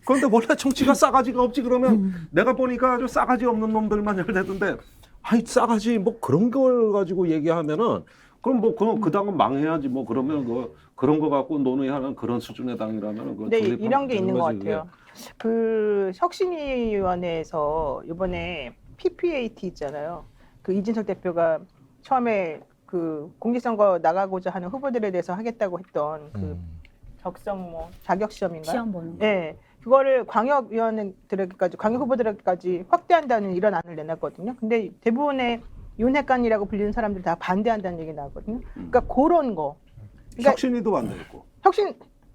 그런데 원래 정치가 싸가지가 없지 그러면 내가 보니까 아주 싸가지 없는 놈들만 열대던데 아이 싸가지 뭐 그런 걸 가지고 얘기하면은 그럼 뭐 그 당은 망해야지 뭐 그러면 그런 거 갖고 논의하는 그런 수준의 당이라면 근데 이런 게 있는 것 같아요. 그 혁신위원회에서 이번에 PPAT 있잖아요. 그 이준석 대표가 처음에 그 공직선거 나가고자 하는 후보들에 대해서 하겠다고 했던 그 적성 뭐 자격 시험인가요? 시험 보는 거. 네, 그거를 광역 후보들에게까지 확대한다는 이런 안을 내놨거든요. 근데 대부분의 윤핵관이라고 불리는 사람들 다 반대한다는 얘기 나왔거든요. 그러니까 그런 거. 그러니까 혁신위도 반대했고.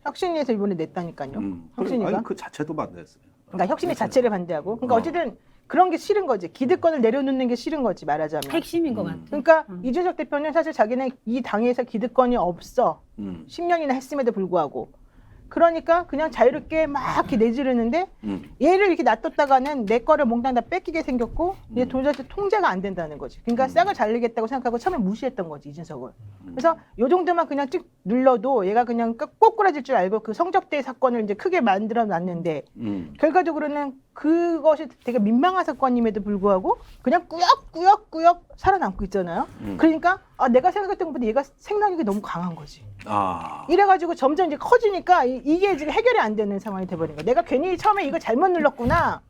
혁신위에서 이번에 냈다니까요. 혁신위가. 아니 그 자체도 반대했어요. 그러니까 혁신위 자체를 반대하고. 그러니까 어쨌든 그런 게 싫은 거지. 기득권을 내려놓는 게 싫은 거지 말하자면. 핵심인 것 같아요. 그러니까 이준석 대표는 사실 자기는 이 당에서 기득권이 없어. 10년이나 했음에도 불구하고. 그러니까 그냥 자유롭게 막 이렇게 내지르는데 얘를 이렇게 놔뒀다가는 내 거를 몽땅 다 뺏기게 생겼고 이제 도저히 통제가 안 된다는 거지. 그러니까 싹을 잘리겠다고 생각하고 처음에 무시했던 거지 이준석을. 그래서 요 정도만 그냥 쭉 눌러도 얘가 그냥 꼬꾸라질 줄 알고 그 성접대 사건을 이제 크게 만들어 놨는데 결과적으로는 그것이 되게 민망한 사건임에도 불구하고 그냥 꾸역꾸역 살아남고 있잖아요. 그러니까 내가 생각했던 것보다 얘가 생명력이 너무 강한 거지. 이래가지고 점점 이제 커지니까 이게 지금 해결이 안 되는 상황이 돼버린 거야. 내가 괜히 처음에 이거 잘못 눌렀구나.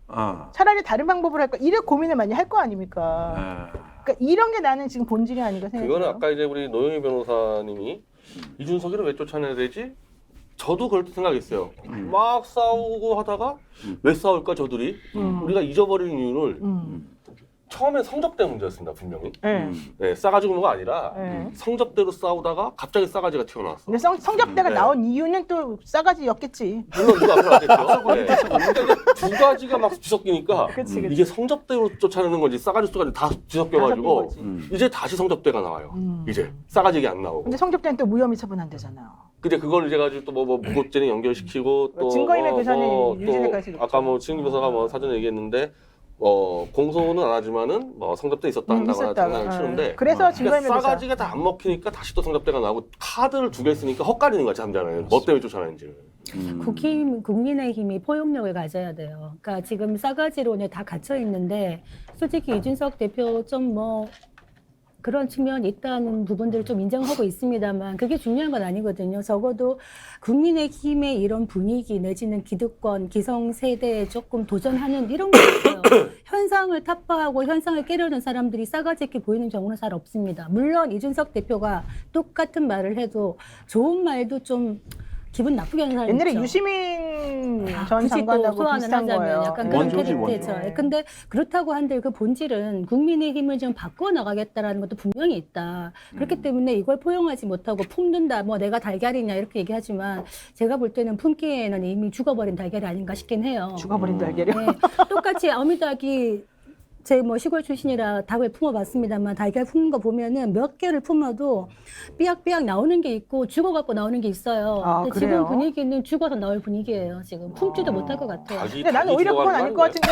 차라리 다른 방법으로 할까. 이래 고민을 많이 할 거 아닙니까. 그러니까 이런 게 나는 지금 본질이 아닌가 생각해요. 그거는 아까 이제 우리 노영희 변호사님이 이준석이를 왜 쫓아내야 되지? 저도 그럴 때 생각했어요. 막 싸우고 하다가 왜 싸울까 저들이? 우리가 잊어버린 이유를 처음엔 성접대 문제였습니다 분명히. 네, 싸가지 구도가 아니라 성접대로 싸우다가 갑자기 싸가지가 튀어나왔어. 근데 성접대가 네. 나온 이유는 또 싸가지였겠지. 물론 누가 앞에 왔겠죠. 네. 근데 이제 두 가지가 막 뒤섞이니까 그치. 이게 성접대로 쫓아내는 건지 싸가지 쫓아내는 다 뒤섞여가지고 이제 다시 성접대가 나와요. 이제 싸가지가 안 나오고. 근데 성접대는 또 무혐의 처분한대잖아요. 근데 그걸 이제 가지고 또 뭐 무고죄는 연결시키고 또 증거인멸 교사는 또 유죄까지 높죠. 아까 뭐 지금 교사가 뭐 사전에 얘기했는데 공소는 안 하지만은 뭐 성접대 있었다 한다거나 장난을 치는데 그래서 증거인멸 그러니까 교사. 싸가지가 다 안 먹히니까 다시 또 성접대가 나오고 카드를 두 개 쓰니까 헛갈리는 거지 함자는 뭐 때문에 쫓아내는지를. 국민의힘이 포용력을 가져야 돼요. 그러니까 지금 싸가지론에 다 갇혀 있는데 솔직히 이준석 대표 좀 뭐 그런 측면이 있다는 부분들을 좀 인정하고 있습니다만 그게 중요한 건 아니거든요. 적어도 국민의힘의 이런 분위기 내지는 기득권, 기성세대에 조금 도전하는 이런 게 있어요. 현상을 타파하고 현상을 깨려는 사람들이 싸가지 있게 보이는 경우는 잘 없습니다. 물론 이준석 대표가 똑같은 말을 해도 좋은 말도 좀 기분 나쁘게 하는 사람이 옛날에 있죠. 유시민 전 굳이 또 장관하고 소환을 비슷한 하자면 거예요. 약간 그런 원조지, 캐릭터죠. 원조. 근데 그렇다고 한들 그 본질은 국민의힘을 좀 바꿔 나가겠다라는 것도 분명히 있다. 그렇기 때문에 이걸 포용하지 못하고 품는다. 뭐 내가 달걀이냐 이렇게 얘기하지만 제가 볼 때는 품기에는 이미 죽어버린 달걀이 아닌가 싶긴 해요. 죽어버린 달걀이요. 네. 똑같이 어미닭이 제 뭐 시골 출신이라 닭을 품어봤습니다만 달걀 품는 거 보면은 몇 개를 품어도 삐약삐약 나오는 게 있고 죽어갖고 나오는 게 있어요. 아, 근데 그래요? 지금 분위기는 죽어서 나올 분위기예요. 지금 품지도 못할 것 같아요. 근데 나는 오히려 그건 아닐 것 같은데.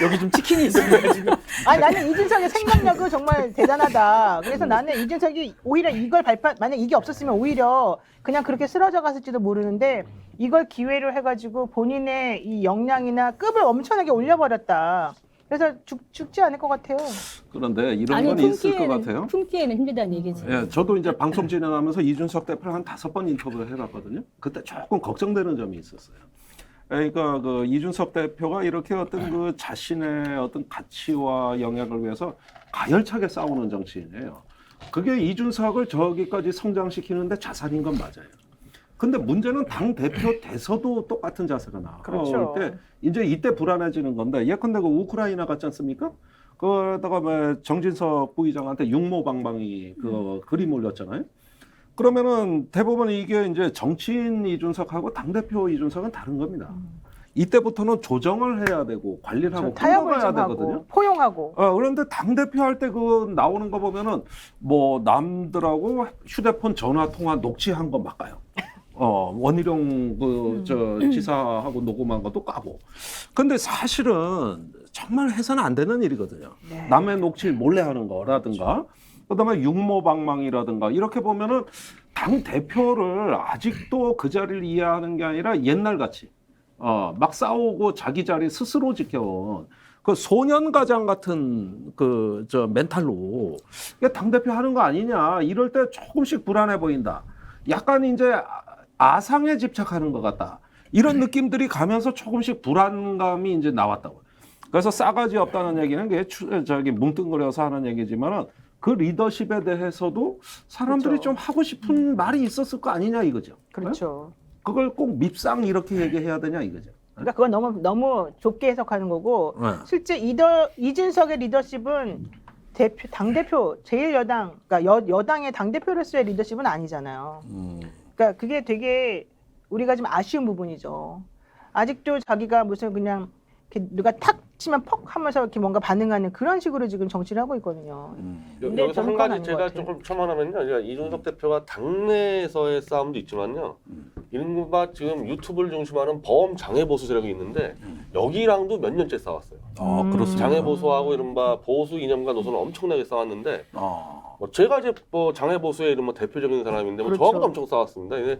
여기 좀 치킨이 있습니다 지금. 아니 나는 이준석의 생각력은 정말 대단하다. 그래서 나는 이준석이 오히려 이걸 만약 이게 없었으면 오히려 그냥 그렇게 쓰러져 갔을지도 모르는데 이걸 기회로 해가지고 본인의 이 역량이나 급을 엄청나게 올려버렸다. 그래서 죽지 않을 것 같아요. 그런데 이런 건 있을 것 같아요. 품기에는 힘들다는 얘기지. 예, 저도 이제 방송 진행하면서 이준석 대표를 한 5번 인터뷰를 해봤거든요. 그때 조금 걱정되는 점이 있었어요. 그러니까 그 이준석 대표가 이렇게 어떤 그 자신의 어떤 가치와 영역을 위해서 가열차게 싸우는 정치인이에요. 그게 이준석을 저기까지 성장시키는데 자산인 건 맞아요. 근데 문제는 당 대표 돼서도 똑같은 자세가 나와요. 그렇죠. 이제 이때 불안해지는 건데 예컨대 그 우크라이나 같지 않습니까? 그러다가 뭐 정진석 부의장한테 육모방망이 그 그림 올렸잖아요. 그러면은 대부분 이게 이제 정치인 이준석하고 당 대표 이준석은 다른 겁니다. 이때부터는 조정을 해야 되고 관리를 하고 타협을 끌어가야 좀 되거든요. 하고 포용하고. 그런데 당대표 할 때 그 나오는 거 보면은 뭐 남들하고 휴대폰 전화 통화 녹취한 거 막 가요. 원희룡 지사하고 녹음한 것도 까고. 근데 사실은 정말 해서는 안 되는 일이거든요. 네. 남의 녹취 몰래 하는 거라든가 그다음에 육모방망이라든가 이렇게 보면은 당 대표를 아직도 그 자리를 이해하는 게 아니라 옛날같이 막 싸우고 자기 자리 스스로 지켜온 그 소년가장 같은 멘탈로 당 대표 하는 거 아니냐 이럴 때 조금씩 불안해 보인다. 약간 이제 아상에 집착하는 것 같다. 이런 느낌들이 가면서 조금씩 불안감이 이제 나왔다고. 그래서 싸가지 없다는 얘기는 게 저기 뭉뚱그려서 하는 얘기지만은 그 리더십에 대해서도 사람들이 그렇죠. 좀 하고 싶은 말이 있었을 거 아니냐 이거죠. 그렇죠. 그걸 꼭 밉상 이렇게 얘기해야 되냐 이거죠. 그러니까 그건 너무 좁게 해석하는 거고 실제 이준석의 리더십은 당 대표 제일 여당 그러니까 여당의 당 대표로서의 리더십은 아니잖아요. 그러니까 그게 되게 우리가 좀 아쉬운 부분이죠. 아직도 자기가 무슨 그냥 이렇게 누가 탁 치면 퍽 하면서 이렇게 뭔가 반응하는 그런 식으로 지금 정치를 하고 있거든요. 근데 여기서 저는 한 그건 가지 아닌 것 제가 같아요. 조금 첨언하면요. 그러니까 이준석 대표가 당내에서의 싸움도 있지만요. 이른바 지금 유튜브를 중심하는 범 장애 보수 세력이 있는데 여기랑도 몇 년째 싸웠어요. 그렇습니다. 장애 보수하고 이른바 보수 이념과 노선을 엄청나게 싸웠는데 뭐 제가 이제 뭐 장애 보수의 이른바 대표적인 사람인데 뭐 그렇죠. 저하고도 엄청 싸웠습니다. 근데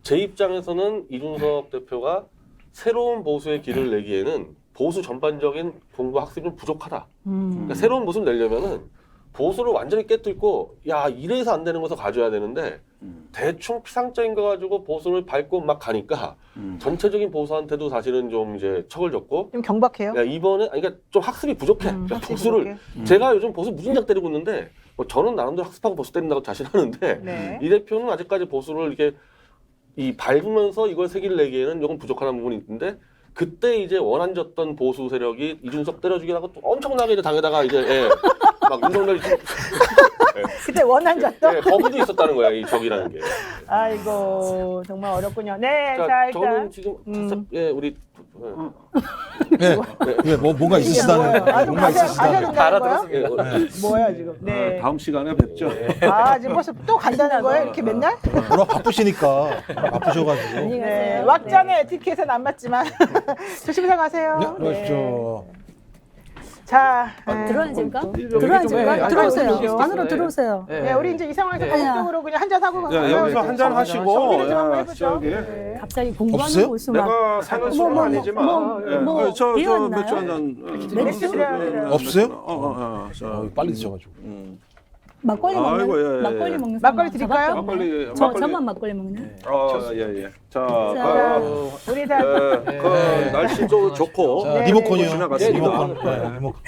제 입장에서는 이준석 대표가 새로운 보수의 길을 내기에는 보수 전반적인 공부 학습이 좀 부족하다. 그러니까 새로운 보수를 내려면은 보수를 완전히 깨뚫고 야 이래서 안 되는 것을 가져야 되는데 대충 피상적인 거 가지고 보수를 밟고 막 가니까 전체적인 보수한테도 사실은 좀 이제 척을 줬고 좀 경박해요. 야 이번에 그러니까 좀 학습이 부족해. 그러니까 학습이 보수를 부족해. 제가 요즘 보수 무진장 때리고 있는데 뭐 저는 나름대로 학습하고 보수 때린다고 자신하는데 네. 이 대표는 아직까지 보수를 이렇게 밟으면서 이걸 세기를 내기에는 조금 부족한 부분이 있는데 그때 이제 원한졌던 보수 세력이 이준석 때려주기를 하고 또 엄청나게 이제 당에다가 이제 막 윤석열이 그때 원한졌던. 거부도 있었다는 거야 이 적이라는 게. 아이고 정말 어렵군요. 네, 자 자, 일단 저는 지금 우리 뭔가 있으시다는. 아, 좀 뭔가 가셔야 있으시다는. 된다는 거예요? 알아들었습니다. 뭐야 지금? 네. 다음 시간에 뵙죠. 아 지금 벌써 또 간다는 거예요? 이렇게 맨날? 워낙 바쁘시니까 바쁘셔가지고. 네. 왁자의 에티켓은 안 맞지만 조심해서 가세요. 네, 그러시죠. 자, 들어앉을까? 여기 들어앉을까? 좀, 들어오세요. 여기 좀 안으로 있어요. 들어오세요. 네, 우리 이제 이 상황에서 네. 본격적으로 그냥 한잔 하고 가요. 여기서 한잔 하시고 정리를 좀 한번 해보죠. 저기 네. 갑자기 공부하는 없어요? 모습 막 내가 사는 술은 뭐, 아니지만 뭐 비웠나요? 맥주 한잔 맥주 드려요. 없어요? 빨리 드셔가지고. 막걸리 아이고, 먹는 예. 막걸리 먹는 막걸리 사람 드릴까요? 저밖에 없네. 막걸리. 저만 막걸리 먹네. 예예. 자, 자, 우리 다 그 날씨도 좋고 자, 네, 리모컨이요. 지나갔습니다. 리모컨. 네. 리모컨.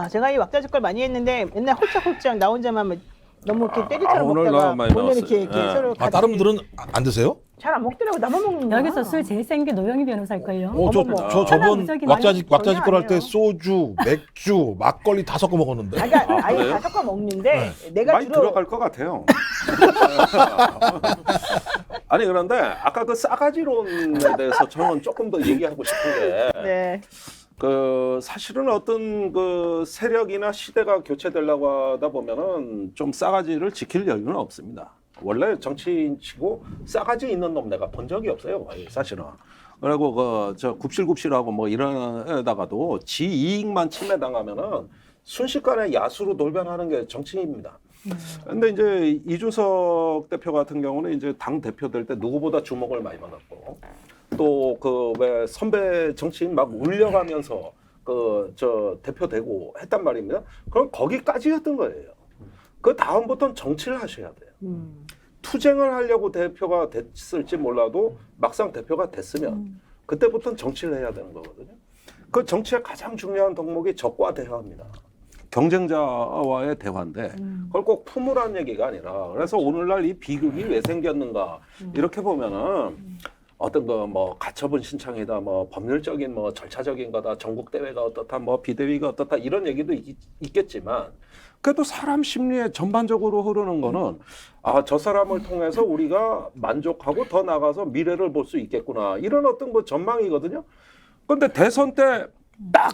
제가 이 왁자지 걸 많이 했는데 맨날 홀짝홀짝 나 혼자만 너무 이렇게 때리처럼 오늘 먹다가 너무 많이 오늘 이렇게, 나왔어요. 예. 서로 아, 다른 분들은 안 드세요? 잘 안 먹더라고. 나만 먹는 거야. 여기서 술 제일 센 게 노영희 변호사일걸요. 어머머. 저번 저기 왁자지 많이 걸 할 때 아니에요. 소주, 맥주, 막걸리 다 섞어 먹었는데. 그러니까 아예 그래요? 다 섞어 먹는데 내가 많이 주로 들어갈 것 같아요. 아니 그런데 아까 그 싸가지론에 대해서 저는 조금 더 얘기하고 싶은 게 네. 그 사실은 어떤 그 세력이나 시대가 교체되려고 하다 보면은 좀 싸가지를 지킬 여유는 없습니다. 원래 정치인치고 싸가지 있는 놈 내가 본 적이 없어요. 사실은. 그리고 그 저 굽실굽실하고 뭐 이러다가도 지 이익만 침해당하면은 순식간에 야수로 돌변하는 게 정치인입니다. 근데 이제 이준석 대표 같은 경우는 이제 당 대표 될 때 누구보다 주목을 많이 받았고 또 그 왜 선배 정치인 막 울려가면서 그 저 대표 되고 했단 말입니다. 그럼 거기까지였던 거예요. 그 다음부터는 정치를 하셔야 돼요. 투쟁을 하려고 대표가 됐을지 몰라도 막상 대표가 됐으면 그때부터는 정치를 해야 되는 거거든요. 그 정치의 가장 중요한 덕목이 적과 대화입니다. 경쟁자와의 대화인데 그걸 꼭 품으라는 얘기가 아니라 그래서 오늘날 이 비극이 왜 생겼는가 이렇게 보면은 어떤 거 뭐 가처분 신청이다 뭐 법률적인 뭐 절차적인 거다 전국 대회가 어떻다 뭐 비대위가 어떻다 이런 얘기도 있겠지만 그래도 사람 심리에 전반적으로 흐르는 거는 아, 저 사람을 통해서 우리가 만족하고 더 나가서 미래를 볼 수 있겠구나 이런 어떤 그 전망이거든요. 근데 대선 때 딱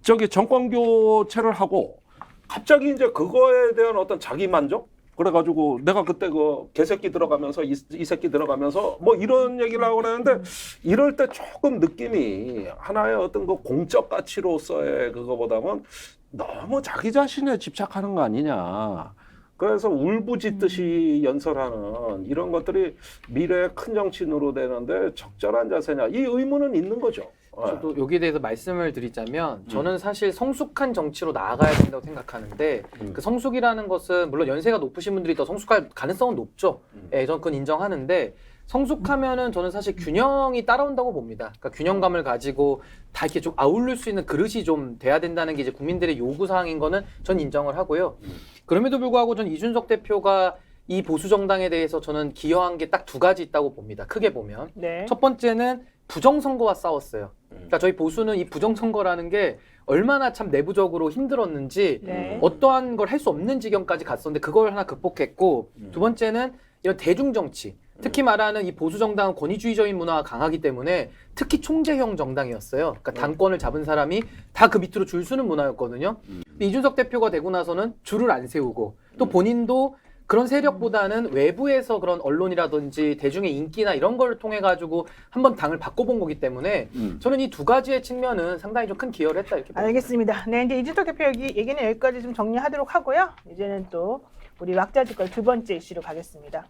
저기 정권 교체를 하고 갑자기 이제 그거에 대한 어떤 자기 만족? 그래가지고 내가 그때 그 개새끼 들어가면서 이 새끼 들어가면서 뭐 이런 얘기를 하고 그러는데 이럴 때 조금 느낌이 하나의 어떤 그 공적 가치로서의 그거보다는 너무 자기 자신에 집착하는 거 아니냐. 그래서 울부짖듯이 연설하는 이런 것들이 미래의 큰 정치인으로 되는데 적절한 자세냐. 이 의문은 있는 거죠. 저도 여기에 대해서 말씀을 드리자면 저는 사실 성숙한 정치로 나아가야 된다고 생각하는데 그 성숙이라는 것은 물론 연세가 높으신 분들이 더 성숙할 가능성은 높죠. 예, 저는 그건 인정하는데 성숙하면은 저는 사실 균형이 따라온다고 봅니다. 그러니까 균형감을 가지고 다 이렇게 좀 아울릴 수 있는 그릇이 좀 돼야 된다는 게 이제 국민들의 요구 사항인 거는 전 인정을 하고요. 그럼에도 불구하고 전 이준석 대표가 이 보수 정당에 대해서 저는 기여한 게 딱 두 가지 있다고 봅니다. 크게 보면 네. 첫 번째는 부정선거와 싸웠어요. 그러니까 저희 보수는 이 부정선거라는 게 얼마나 참 내부적으로 힘들었는지 네. 어떠한 걸 할 수 없는 지경까지 갔었는데 그걸 하나 극복했고 두 번째는 이런 대중정치 특히 말하는 이 보수 정당은 권위주의적인 문화가 강하기 때문에 특히 총재형 정당이었어요. 그러니까 당권을 잡은 사람이 다 그 밑으로 줄 서는 문화였거든요. 근데 이준석 대표가 되고 나서는 줄을 안 세우고 또 본인도 그런 세력보다는 외부에서 그런 언론이라든지 대중의 인기나 이런 걸 통해 가지고 한번 당을 바꿔본 거기 때문에 저는 이 두 가지의 측면은 상당히 좀 큰 기여를 했다 이렇게 봅니다. 알겠습니다. 네, 이제 이준석 대표 얘기는 여기까지 좀 정리하도록 하고요. 이제는 또 우리 왁자지껄 두 번째 이슈로 가겠습니다.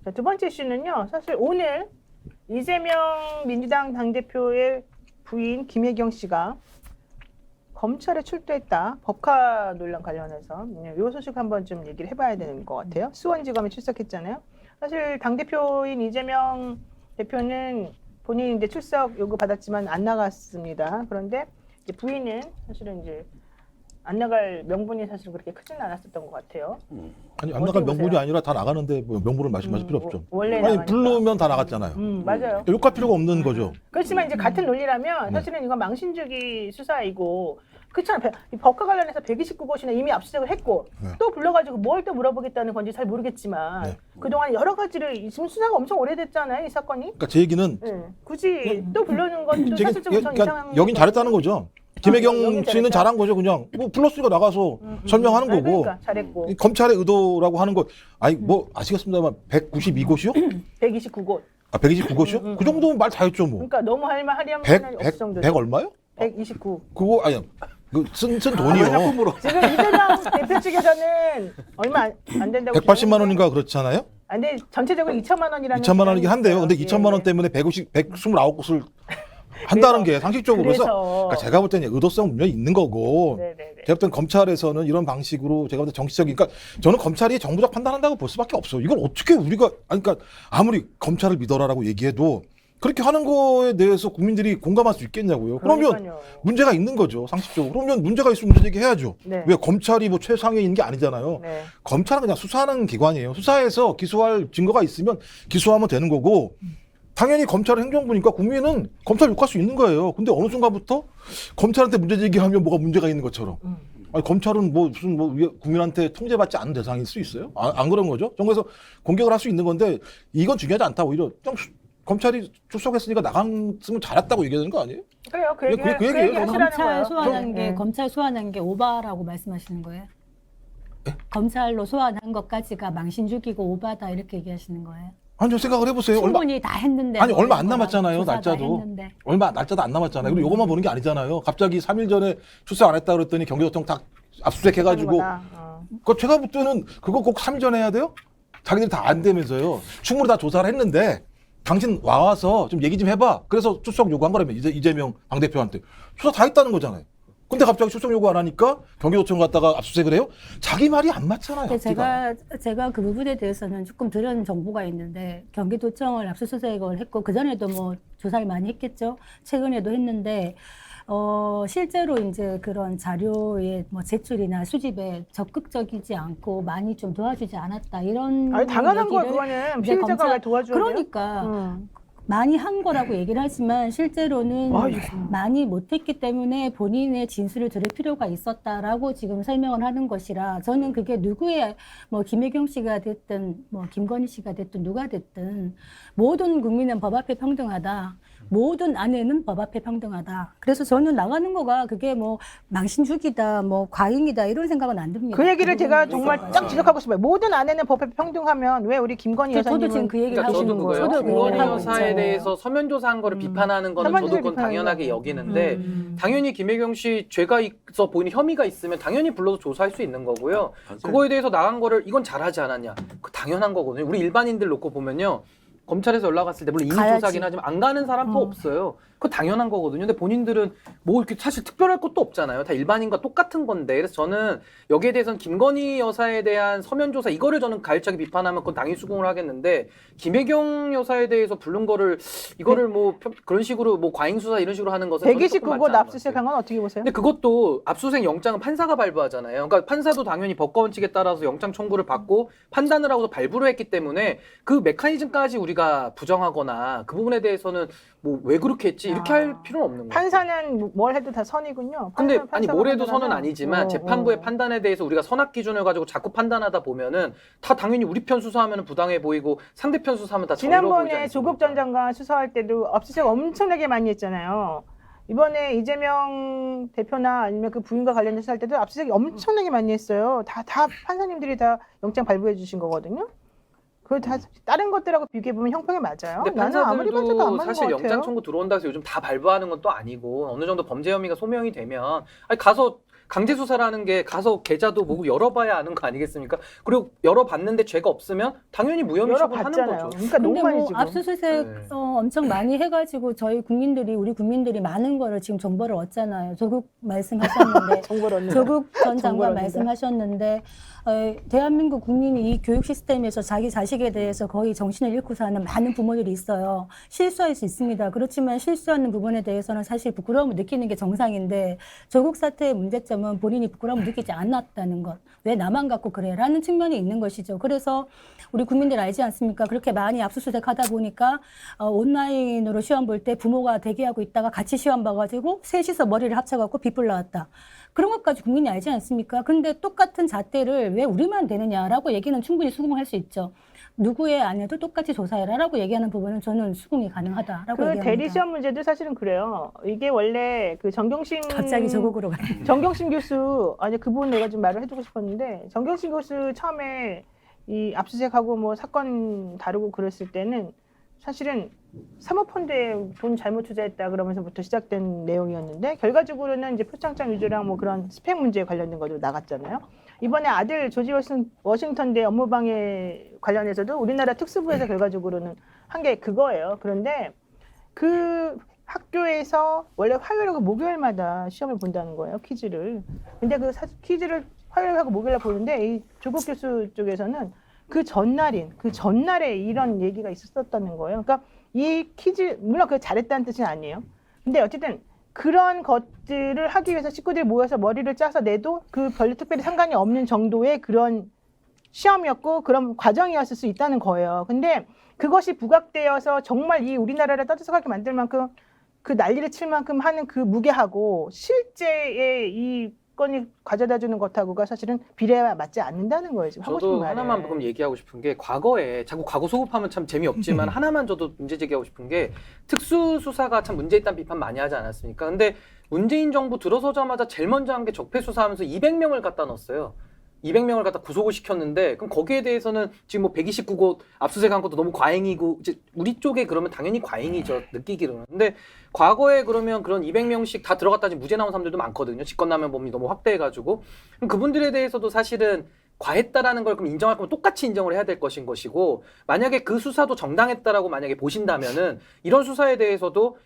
자, 두 번째 이슈는요. 사실 오늘 이재명 민주당 당대표의 부인 김혜경 씨가 검찰에 출두했다. 법카 논란 관련해서 이 소식 한번 좀 얘기를 해봐야 되는 것 같아요. 수원지검에 출석했잖아요. 사실 당대표인 이재명 대표는 본인이 이제 출석 요구 받았지만 안 나갔습니다. 그런데 이제 부인은 사실은 이제 안 나갈 명분이 사실 그렇게 크지는 않았었던 것 같아요. 아니 안 나갈 명분이 아니라 다 나가는데 뭐 명분을 말씀하실 필요 없죠. 원래 아니 나가니까. 부르면 다 나갔잖아요. 맞아요. 욕할 필요가 없는 거죠. 그렇지만 이제 같은 논리라면 사실은 이건 망신주기 수사이고 그렇잖아요. 이 법과 관련해서 129곳이나 이미 압수수색을 했고 네. 또 불러가지고 뭘 또 물어보겠다는 건지 잘 모르겠지만 네. 그동안 여러 가지를 지금 수사가 엄청 오래됐잖아요. 이 사건이. 그러니까 제 얘기는 네. 굳이 또 부르는 것도 제가 사실적으로 전 이상한 그러니까 여긴 잘했다는 거죠. 김혜경 여긴 씨는 잘했다? 잘한 거죠. 그냥 뭐 플러스가 나가서 설명하는 거고. 그러니까 잘했고 이 검찰의 의도라고 하는 거 아니 뭐 아시겠습니다만 192곳이요? 129곳. 아 129곳이요? 그 정도면 말 다 했죠 뭐. 그러니까 너무 하려면 100 정도. 100 얼마요? 129. 그거 아니 쓴 돈이요. 지금 이재명 대표 측에서는 얼마 안 된다고 180만 원인가 그렇잖아요. 아, 근데 전체적으로 2천만 원이라는 2천만 원이긴 한데요. 근데 예, 2천만 원 때문에 129곳을 한다는 게 상식적으로 그래서 그러니까 제가 볼 때는 의도성 분명히 있는 거고 네네네. 제가 볼 땐 검찰에서는 이런 방식으로 제가 볼 때 정치적인 그러니까 저는 검찰이 정부적 판단한다고 볼 수밖에 없어. 이걸 어떻게 우리가 아니 그러니까 아무리 검찰을 믿어라라고 얘기해도 그렇게 하는 거에 대해서 국민들이 공감할 수 있겠냐고요. 그러면 그러니까요. 문제가 문제가 있는 거죠. 상식적으로. 그러면 문제가 있으면 문제 제기해야죠. 네. 왜 검찰이 뭐 최상위인 게 아니잖아요. 네. 검찰은 그냥 수사하는 기관이에요. 수사해서 기소할 증거가 있으면 기소하면 되는 거고 당연히 검찰은 행정부니까 국민은 검찰 욕할 수 있는 거예요. 근데 어느 순간부터 검찰한테 문제 제기하면 뭐가 문제가 있는 것처럼 아니, 검찰은 뭐 무슨 뭐 국민한테 통제받지 않은 대상일 수 있어요? 안 그런 거죠? 정부에서 공격을 할 수 있는 건데 이건 중요하지 않다. 오히려 좀 검찰이 출석했으니까 나갔으면 잘했다고 얘기하는 거 아니에요? 그래요. 그 예, 얘기, 그 얘기예요, 저는. 하시라는 거예요. 검찰 소환한 게 오바라고 말씀하시는 거예요? 검찰로 소환한 것까지가 망신 죽이고 오바다 이렇게 얘기하시는 거예요? 아니, 저 생각을 해보세요. 충분히 다 했는데. 아니, 뭐 얼마 안 이거랑 남았잖아요, 조사 다 날짜도. 했는데. 날짜도 안 남았잖아요. 그리고 이것만 보는 게 아니잖아요. 갑자기 3일 전에 출석 안 했다 그랬더니 경기도청 다 압수수색해가지고. 그 제가 볼 때는 그거 꼭 3일 전에 해야 돼요? 자기들이 다 안 되면서요. 충분히 다 조사를 했는데 당신 와서 좀 얘기 좀 해봐. 그래서 출석 요구한 거라면 이재명 당대표한테. 조사 다 했다는 거잖아요. 근데 갑자기 출석 요구 안 하니까 경기도청 갔다가 압수수색을 해요? 자기 말이 안 맞잖아요. 제가 그 부분에 대해서는 조금 들은 정보가 있는데 경기도청을 압수수색을 했고 그전에도 뭐 조사를 많이 했겠죠. 최근에도 했는데 실제로 이제 그런 자료의 뭐 제출이나 수집에 적극적이지 않고 많이 좀 도와주지 않았다 이런 아니, 당연한 거야. 얘기를 그거는 이제 피해자가 왜 도와줘야 돼요? 그러니까 많이 한 거라고 얘기를 하지만 실제로는 많이 못했기 때문에 본인의 진술을 들을 필요가 있었다라고 지금 설명을 하는 것이라 저는 그게 누구의 뭐 김혜경 씨가 됐든 뭐 김건희 씨가 됐든 누가 됐든 모든 국민은 법 앞에 평등하다. 모든 아내는 법 앞에 평등하다. 그래서 저는 나가는 거가 그게 뭐 망신주기다, 뭐 과잉이다 이런 생각은 안 듭니다. 그 얘기를 제가 정말 딱 지적하고 싶어요. 모든 아내는 법 앞에 평등하면 왜 우리 김건희 여사님은 저도 지금 그 얘기를 그러니까 하고 저도 있는 그거예요. 거예요. 김건희 하고 여사에 있죠. 대해서 서면 조사한 거를 비판하는 거는 서면 저도 조사를 그건 당연하게 비판하는 여기는데 당연히 김혜경 씨 죄가 있어 보이는 혐의가 있으면 당연히 불러서 조사할 수 있는 거고요. 그거에 대해서 나간 거를 이건 잘하지 않았냐? 그 당연한 거거든요. 우리 일반인들 놓고 보면요. 검찰에서 연락 왔을 때 물론 임의 가야지. 조사긴 하지만 안 가는 사람도 없어요. 그거 당연한 거거든요. 근데 본인들은 뭐 이렇게 사실 특별할 것도 없잖아요. 다 일반인과 똑같은 건데. 그래서 저는 여기에 대해서는 김건희 여사에 대한 서면 조사 이거를 저는 가열차게 비판하면 그건 당연히 수긍을 하겠는데 김혜경 여사에 대해서 부른 거를 이거를 뭐 그런 식으로 뭐 과잉 수사 이런 식으로 하는 것은 저는 조금 129고 맞지 않은 것 압수수색한 같아요. 건 어떻게 보세요? 근데 그것도 압수수색 영장은 판사가 발부하잖아요. 그러니까 판사도 당연히 법과 원칙에 따라서 영장 청구를 받고 판단을 하고서 발부를 했기 때문에 그 메커니즘까지 우리가 부정하거나 그 부분에 대해서는 뭐 왜 그렇게 했지 이렇게 할 필요는 없는 거예요. 판사는 뭘 해도 다 선이군요. 근데 판사가 아니 뭘 해도 판단하면. 선은 아니지만 재판부의 판단에 대해서 우리가 선악 기준을 가지고 자꾸 판단하다 보면은 다 당연히 우리 편 수사하면 부당해 보이고 상대편 수사하면 다 정의로워 보이지 지난번에 않습니까? 조국 전 장관 수사할 때도 압수수색 엄청나게 많이 했잖아요. 이번에 이재명 대표나 아니면 그 부인과 관련해서 할 때도 압수수색 엄청나게 많이 했어요. 다 판사님들이 다 영장 발부해 주신 거거든요. 그 다 다른 것들하고 비교해 보면 형평이 맞아요. 근데 나는 아무리 봐도 안 판사들도 맞는 사실 것 같아요. 영장 청구 들어온다 해서 요즘 다 발부하는 건 또 아니고 어느 정도 범죄 혐의가 소명이 되면 아니 가서 강제 수사라는 게 가서 계좌도 뭐고 열어봐야 아는 거 아니겠습니까? 그리고 열어봤는데 죄가 없으면 당연히 무혐의 처분하는 열어봤잖아요. 거죠. 그러니까 너무 근데 많이 뭐 지금. 압수수색 네. 엄청 많이 해가지고 우리 국민들이 많은 거를 지금 정보를 얻잖아요. 조국 말씀하셨는데 정보를 얻는 조국 전 정보를 장관 얻는다. 말씀하셨는데 대한민국 국민이 이 교육 시스템에서 자기 자식에 대해서 거의 정신을 잃고 사는 많은 부모들이 있어요. 실수할 수 있습니다. 그렇지만 실수하는 부분에 대해서는 사실 부끄러움을 느끼는 게 정상인데 조국 사태의 문제점은 본인이 부끄러움을 느끼지 않았다는 것. 왜 나만 갖고 그래? 라는 측면이 있는 것이죠. 그래서 우리 국민들 알지 않습니까? 그렇게 많이 압수수색 하다 보니까 온라인으로 시험 볼 때 부모가 대기하고 있다가 같이 시험 봐가지고 셋이서 머리를 합쳐갖고 빗불 나왔다. 그런 것까지 국민이 알지 않습니까? 근데 똑같은 잣대를 왜 우리만 되느냐라고 얘기는 충분히 수긍할 수 있죠. 누구의 아내도 똑같이 조사해라라고 얘기하는 부분은 저는 수긍이 가능하다라고 그 얘기합니다. 대리 시험 문제도 사실은 그래요. 이게 원래 그 정경심 갑자기 조국으로 가요. 정경심 교수 아니 그 부분 내가 좀 말을 해주고 싶었는데 정경심 교수 처음에 이 압수수색하고 뭐 사건 다루고 그랬을 때는 사실은 사모펀드에 돈 잘못 투자했다 그러면서부터 시작된 내용이었는데 결과적으로는 이제 표창장 위조랑 뭐 그런 스펙 문제에 관련된 것도 나갔잖아요. 이번에 아들 조지 워싱턴대 업무방해 관련해서도 우리나라 특수부에서 결과적으로는 한 게 그거예요. 그런데 그 학교에서 원래 화요일하고 목요일마다 시험을 본다는 거예요. 퀴즈를. 근데 그 퀴즈를 화요일하고 목요일에 보는데 이 조국 교수 쪽에서는 그 전날에 이런 얘기가 있었다는 거예요. 그러니까 이 퀴즈 물론 그 잘했다는 뜻은 아니에요. 근데 어쨌든 그런 것들을 하기 위해서 식구들이 모여서 머리를 짜서 내도 그 별로 특별히 상관이 없는 정도의 그런 시험이었고 그런 과정이었을 수 있다는 거예요. 근데 그것이 부각되어서 정말 이 우리나라를 떠들썩하게 만들 만큼 그 난리를 칠 만큼 하는 그 무게하고 실제의 이 조건이 가져다 주는 것하고가 사실은 비례와 맞지 않는다는 거예요. 지금 하고 싶은 저도 말은. 하나만 그럼 얘기하고 싶은 게 과거에 자꾸 과거 소급하면 참 재미없지만 하나만 저도 문제 제기하고 싶은 게 특수수사가 참 문제 있다는 비판 많이 하지 않았습니까? 근데 문재인 정부 들어서자마자 제일 먼저 한 게 적폐수사하면서 200명을 갖다 넣었어요. 200명을 갖다 구속을 시켰는데 그럼 거기에 대해서는 지금 뭐 129곳 압수수색한 것도 너무 과잉이고 이제 우리 쪽에 그러면 당연히 과잉이죠 느끼기로는. 근데 과거에 그러면 그런 200명씩 다 들어갔다 지금 무죄 나온 사람들도 많거든요. 직권남용 범위 너무 확대해가지고 그럼 그분들에 대해서도 사실은 과했다라는 걸 그럼 인정할 거면 똑같이 인정을 해야 될 것인 것이고 만약에 그 수사도 정당했다라고 만약에 보신다면은 이런 수사에 대해서도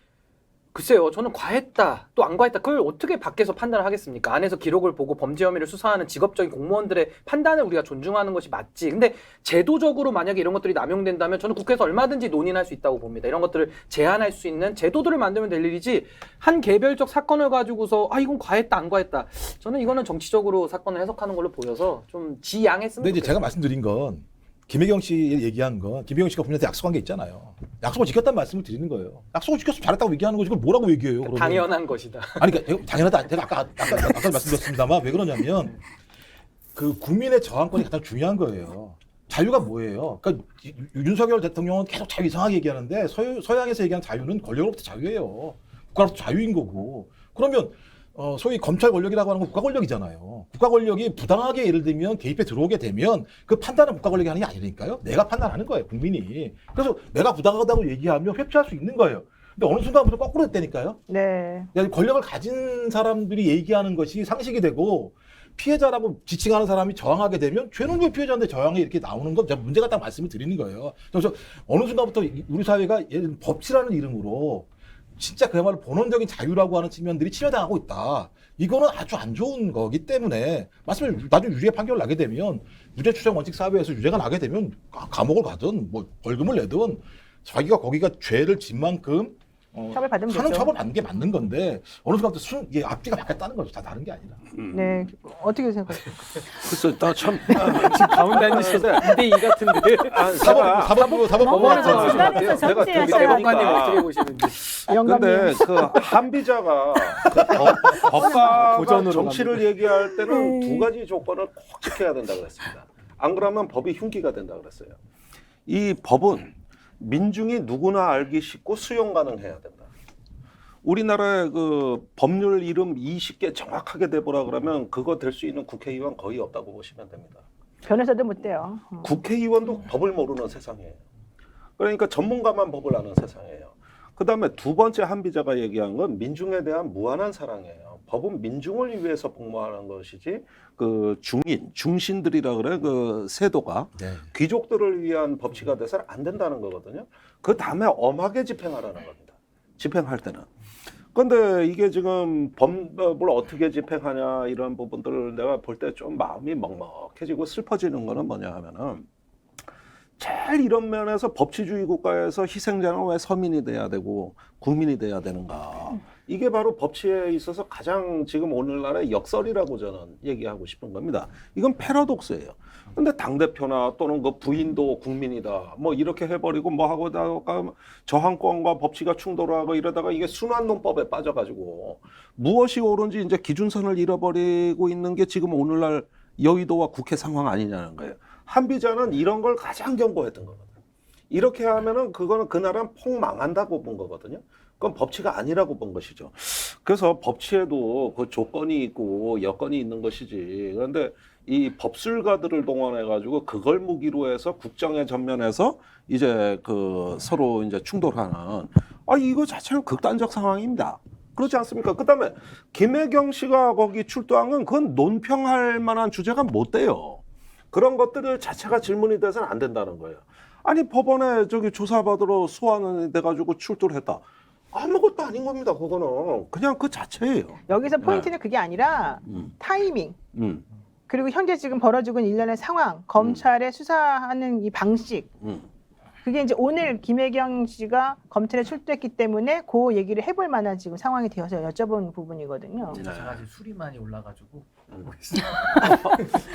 글쎄요, 저는 과했다, 또 안 과했다, 그걸 어떻게 밖에서 판단을 하겠습니까? 안에서 기록을 보고 범죄 혐의를 수사하는 직업적인 공무원들의 판단을 우리가 존중하는 것이 맞지. 근데 제도적으로 만약에 이런 것들이 남용된다면 저는 국회에서 얼마든지 논의할 수 있다고 봅니다. 이런 것들을 제한할 수 있는 제도들을 만들면 될 일이지 한 개별적 사건을 가지고서 이건 과했다, 안 과했다. 저는 이거는 정치적으로 사건을 해석하는 걸로 보여서 좀 지양했으면 근데 이제 좋겠어요. 제가 말씀드린 건 김혜경 씨 얘기한 건 김혜경 씨가 국민한테 약속한 게 있잖아요. 약속을 지켰다는 말씀을 드리는 거예요. 약속을 지켰으면 잘했다고 얘기하는 거지. 그걸 뭐라고 얘기해요? 그러면. 당연한 것이다. 아니, 그러니까 당연하다. 제가 아까 말씀드렸습니다만 왜 그러냐면 그 국민의 저항권이 가장 중요한 거예요. 자유가 뭐예요? 그러니까 윤석열 대통령은 계속 자유 이상하게 얘기하는데 서양에서 얘기하는 자유는 권력으로부터 자유예요. 국가로부터 자유인 거고. 그러면 소위 검찰 권력이라고 하는 건 국가 권력이잖아요. 국가 권력이 부당하게 예를 들면 개입해 들어오게 되면 그 판단은 국가 권력이 하는 게 아니니까요. 내가 판단하는 거예요, 국민이. 그래서 내가 부당하다고 얘기하면 회피할 수 있는 거예요. 근데 어느 순간부터 거꾸로 됐다니까요. 네. 권력을 가진 사람들이 얘기하는 것이 상식이 되고 피해자라고 지칭하는 사람이 저항하게 되면 죄는 왜 피해자인데 저항이 이렇게 나오는 건 제가 문제가 딱 말씀을 드리는 거예요. 그래서 어느 순간부터 우리 사회가 예를 들면 법치라는 이름으로 진짜 그야말로 본원적인 자유라고 하는 측면들이 침해당하고 있다. 이거는 아주 안 좋은 거기 때문에 나중에 유죄 판결 나게 되면 유죄 추정 원칙 사회에서 유죄가 나게 되면 감옥을 가든 뭐 벌금을 내든 자기가 거기가 죄를 진 만큼 처벌 받으면 하는 되죠. 처벌 받는 게 맞는 건데 어느 순간부터 이게 앞뒤가 바뀌었다는 거죠. 다 다른 게 아니라. 네. 어떻게 생각하세요? 글쎄, 나참 지금 가운데 앉으셔서 2대2 같은데. 사법부로 법원에서 같아요. 지방에서 내가 정치하셔야 대법관님 보니까. 어떻게 보시는지. 영감님. 근데 그 한비자가 그 법과 고전으로 정치를 얘기할 때는 두 가지 조건을 꼭 지켜야 된다 그랬습니다. 안 그러면 법이 흉기가 된다 그랬어요. 이 법은 민중이 누구나 알기 쉽고 수용 가능해야 된다. 우리나라의 그 법률 이름 20개 정확하게 대보라 그러면 그거 될 수 있는 국회의원 거의 없다고 보시면 됩니다. 변호사도 못 돼요. 국회의원도 법을 모르는 세상이에요. 그러니까 전문가만 법을 아는 세상이에요. 그 다음에 두 번째 한비자가 얘기한 건 민중에 대한 무한한 사랑이에요. 법은 민중을 위해서 복무하는 것이지 그 중신들이라 그래 그 세도가 네. 귀족들을 위한 법치가 돼서는 안 된다는 거거든요. 그 다음에 엄하게 집행하라는 겁니다. 집행할 때는. 근데 이게 지금 법을 어떻게 집행하냐 이런 부분들을 내가 볼 때 좀 마음이 먹먹해지고 슬퍼지는 거는 뭐냐 하면은 제일 이런 면에서 법치주의 국가에서 희생자는 왜 서민이 돼야 되고 국민이 돼야 되는가. 이게 바로 법치에 있어서 가장 지금 오늘날의 역설이라고 저는 얘기하고 싶은 겁니다. 이건 패러독스예요. 근데 당대표나 또는 그 부인도 국민이다. 뭐 이렇게 해버리고 뭐 하고다가 저항권과 법치가 충돌하고 이러다가 이게 순환농법에 빠져가지고 무엇이 옳은지 이제 기준선을 잃어버리고 있는 게 지금 오늘날 여의도와 국회 상황 아니냐는 거예요. 한비자는 이런 걸 가장 경고했던 거거든요. 이렇게 하면은 그거는 그 나라는 폭망한다고 본 거거든요. 그건 법치가 아니라고 본 것이죠. 그래서 법치에도 그 조건이 있고 여건이 있는 것이지. 그런데 이 법술가들을 동원해가지고 그걸 무기로 해서 국정의 전면에서 이제 그 서로 이제 충돌하는 이거 자체는 극단적 상황입니다. 그렇지 않습니까? 그다음에 김혜경 씨가 거기 출두한 건 그건 논평할 만한 주제가 못 돼요. 그런 것들 자체가 질문이 돼서는 안 된다는 거예요. 아니 법원에 저기 조사받으러 소환이 돼가지고 출두를 했다. 아무것도 아닌 겁니다. 그거는 그냥 그 자체예요. 여기서 포인트는 그게 아니라 타이밍. 그리고 현재 지금 벌어지고 있는 일련의 상황, 검찰의 수사하는 이 방식. 그게 이제 오늘 김혜경 씨가 검찰에 출두했기 때문에 그 얘기를 해볼 만한 지금 상황이 되어서 여쭤본 부분이거든요. 제가 지금 술이 많이 올라가지고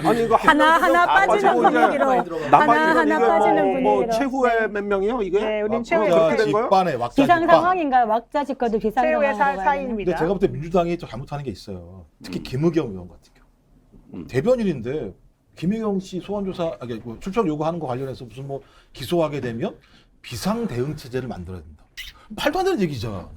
아니 이거 하나 빠지는 분위기로 하나 빠지는 뭐 분위기로. 최후의 몇 명이요 이게? 네, 우린 아, 최후의 그렇게 된 거예요? 집반에 왁자 비상 집반. 상황인가요? 왁자 집거도 비상 최후의 상황인가요? 사인입니다. 근데 제가 볼 때 민주당이 좀 잘못하는 게 있어요. 특히 김의겸 의원 같은 경우. 대변인인데 김의겸 씨 소환조사, 출석 요구하는 거 관련해서 무슨 뭐 기소하게 되면 비상 대응 체제를 만들어야 된다. 말도 안 되는 얘기잖아요.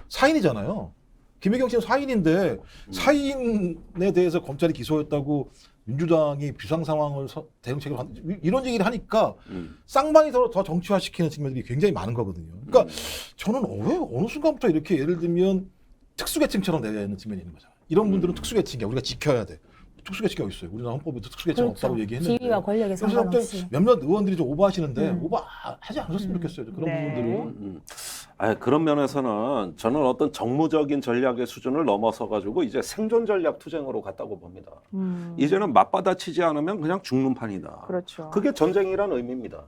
사인이잖아요. 김의겸 씨는 사인인데 사인에 대해서 검찰이 기소했다고 민주당이 비상 상황을 대응책을 이런 얘기를 하니까 쌍방이 더 정치화시키는 측면들이 굉장히 많은 거거든요. 그러니까 저는 왜 어느 순간부터 이렇게 예를 들면 특수계층처럼 내는 측면이 있는 거잖아요. 이런 분들은 특수계층이야. 우리가 지켜야 돼. 특수계층이 어디 있어요? 우리나라 헌법에도 특수계층 그렇죠. 없다고 얘기했는데. 지위와 권력에 그래서 상관없이. 몇몇 의원들이 좀 오버하시는데 오버하지 않으셨으면 좋겠어요. 그런 네. 부분들은. 그런 면에서는 저는 어떤 정무적인 전략의 수준을 넘어서 가지고 이제 생존 전략 투쟁으로 갔다고 봅니다. 이제는 맞받아치지 않으면 그냥 죽는 판이다. 그렇죠. 그게 전쟁이란 의미입니다.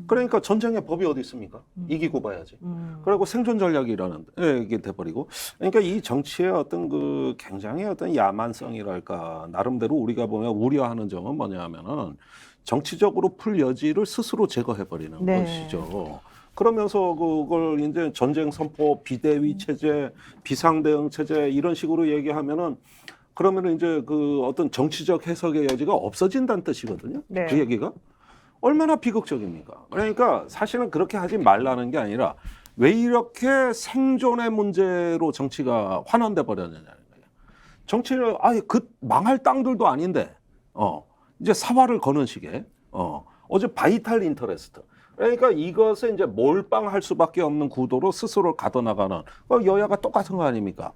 그러니까 전쟁의 법이 어디 있습니까? 이기고 봐야지. 그리고 생존 전략이라는 이게 돼버리고. 그러니까 이 정치의 어떤 그 굉장히 어떤 야만성이랄까 나름대로 우리가 보면 우려하는 점은 뭐냐면은 정치적으로 풀 여지를 스스로 제거해버리는 네. 것이죠. 그러면서 그걸 이제 전쟁 선포, 비대위 체제, 비상대응 체제 이런 식으로 얘기하면은 그러면은 이제 그 어떤 정치적 해석의 여지가 없어진다는 뜻이거든요. 네. 그 얘기가 얼마나 비극적입니까? 그러니까 사실은 그렇게 하지 말라는 게 아니라 왜 이렇게 생존의 문제로 정치가 환원돼 버렸느냐는 거예요. 정치를 그 망할 땅들도 아닌데 이제 사활을 거는 식의 어제 바이탈 인터레스트. 그러니까 이것을 이제 몰빵할 수밖에 없는 구도로 스스로 가둬나가는 여야가 똑같은 거 아닙니까?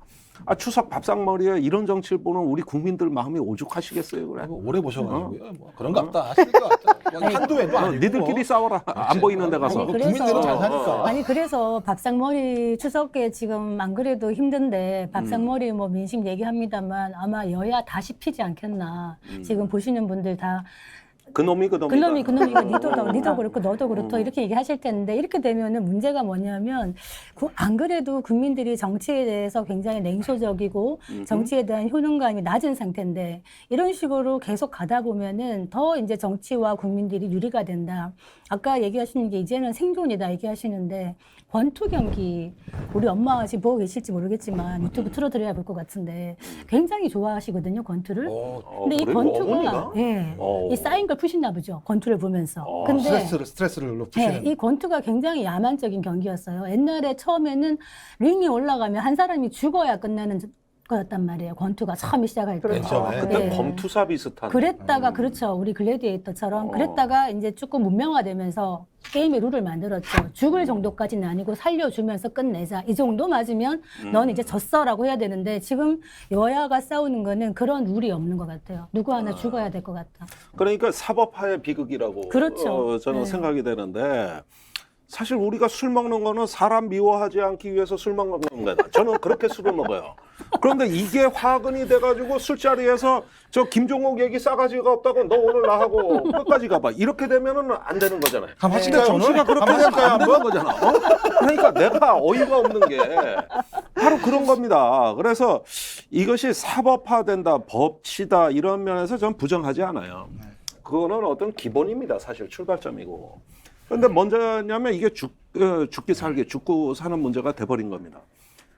추석 밥상머리에 이런 정치를 보는 우리 국민들 마음이 오죽하시겠어요, 그래? 오래 보셔가지고요. 뭐 그런 거 없다 하실 것 같아요. 한두 해도 아니고. 니들끼리 싸워라. 안 보이는 데 가서. 아니, 국민들은 잘 사니까. 아니 그래서 밥상머리 추석에 지금 안 그래도 힘든데 밥상머리 뭐 민심 얘기합니다만 아마 여야 다 씹히지 않겠나. 지금 보시는 분들 다 그놈이 니도 그렇고 너도 그렇고 이렇게 얘기하실 텐데 이렇게 되면은 문제가 뭐냐면 안 그래도 국민들이 정치에 대해서 굉장히 냉소적이고 정치에 대한 효능감이 낮은 상태인데 이런 식으로 계속 가다 보면은 더 이제 정치와 국민들이 유리가 된다. 아까 얘기하시는 게 이제는 생존이다 얘기하시는데 권투 경기 우리 엄마가 지금 보고 계실지 모르겠지만 유튜브 틀어드려야 볼 것 같은데 굉장히 좋아하시거든요 권투를. 근데 이 그래요? 권투가 어머니가? 이 쌓인 걸 푸시나 보죠 권투를 보면서. 근데 스트레스를 푸시는. 이 권투가 굉장히 야만적인 경기였어요. 옛날에 처음에는 링이 올라가면 한 사람이 죽어야 끝나는 거였단 말이에요. 권투가 처음에 시작할 때. 맨 처음에. 그때 네. 검투사 비슷한. 그랬다가 그렇죠. 우리 글래디에이터처럼 그랬다가 이제 조금 문명화되면서 게임의 룰을 만들었죠. 죽을 정도까지는 아니고 살려주면서 끝내자. 이 정도 맞으면 넌 이제 졌어라고 해야 되는데 지금 여야가 싸우는 거는 그런 룰이 없는 것 같아요. 누구 하나 죽어야 될 것 같다. 그러니까 사법화의 비극이라고 그렇죠. 저는 네. 생각이 되는데 사실 우리가 술 먹는 거는 사람 미워하지 않기 위해서 술 먹는 거다. 저는 그렇게 술을 먹어요. 그런데 이게 화근이 돼가지고 술자리에서 저 김종옥 얘기 싸가지가 없다고 너 오늘 나하고 끝까지 가봐. 이렇게 되면은 안 되는 거잖아요. 한번 근데 하실까요, 정치가 오늘? 그렇게 한번 되면 안 하실까요, 되는 거잖아. 그러니까 내가 어이가 없는 게 바로 그런 겁니다. 그래서 이것이 사법화된다, 법치다 이런 면에서 전 부정하지 않아요. 그거는 어떤 기본입니다. 사실 출발점이고. 그런데 먼저냐면 이게 죽기 살기, 죽고 사는 문제가 돼버린 겁니다.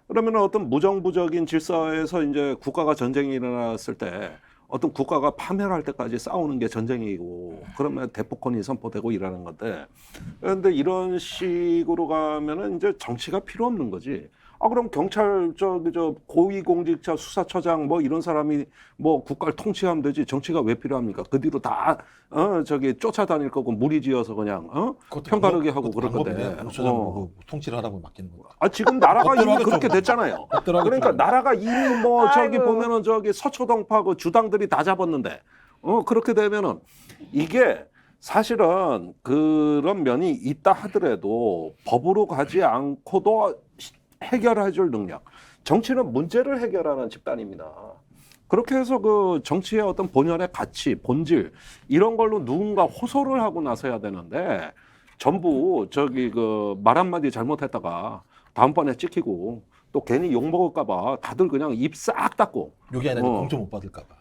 그러면 어떤 무정부적인 질서에서 이제 국가가 전쟁이 일어났을 때 어떤 국가가 파멸할 때까지 싸우는 게 전쟁이고 그러면 대포권이 선포되고 이러는 건데 그런데 이런 식으로 가면은 이제 정치가 필요 없는 거지. 그럼 경찰 저 고위공직자 수사처장 뭐 이런 사람이 뭐 국가를 통치하면 되지 정치가 왜 필요합니까? 그 뒤로 다 쫓아다닐 거고 무리지어서 그냥 편가르게 하고 그럴 건데. 통치를 하라고 맡기는 거. 지금 나라가 이미 법대로 그렇게 하겠죠. 됐잖아요. 법대로 그러니까 하겠죠. 나라가 이미 뭐 저기 아이고. 보면은 저기 서초동파 그 주당들이 다 잡았는데 그렇게 되면은 이게 사실은 그런 면이 있다 하더라도 법으로 가지 않고도 해결해 줄 능력. 정치는 문제를 해결하는 집단입니다. 그렇게 해서 그 정치의 어떤 본연의 가치, 본질 이런 걸로 누군가 호소를 하고 나서야 되는데 전부 저기 그 말 한마디 잘못했다가 다음번에 찍히고 또 괜히 욕먹을까 봐 다들 그냥 입 싹 닫고 여기 안에 공천 못 받을까 봐.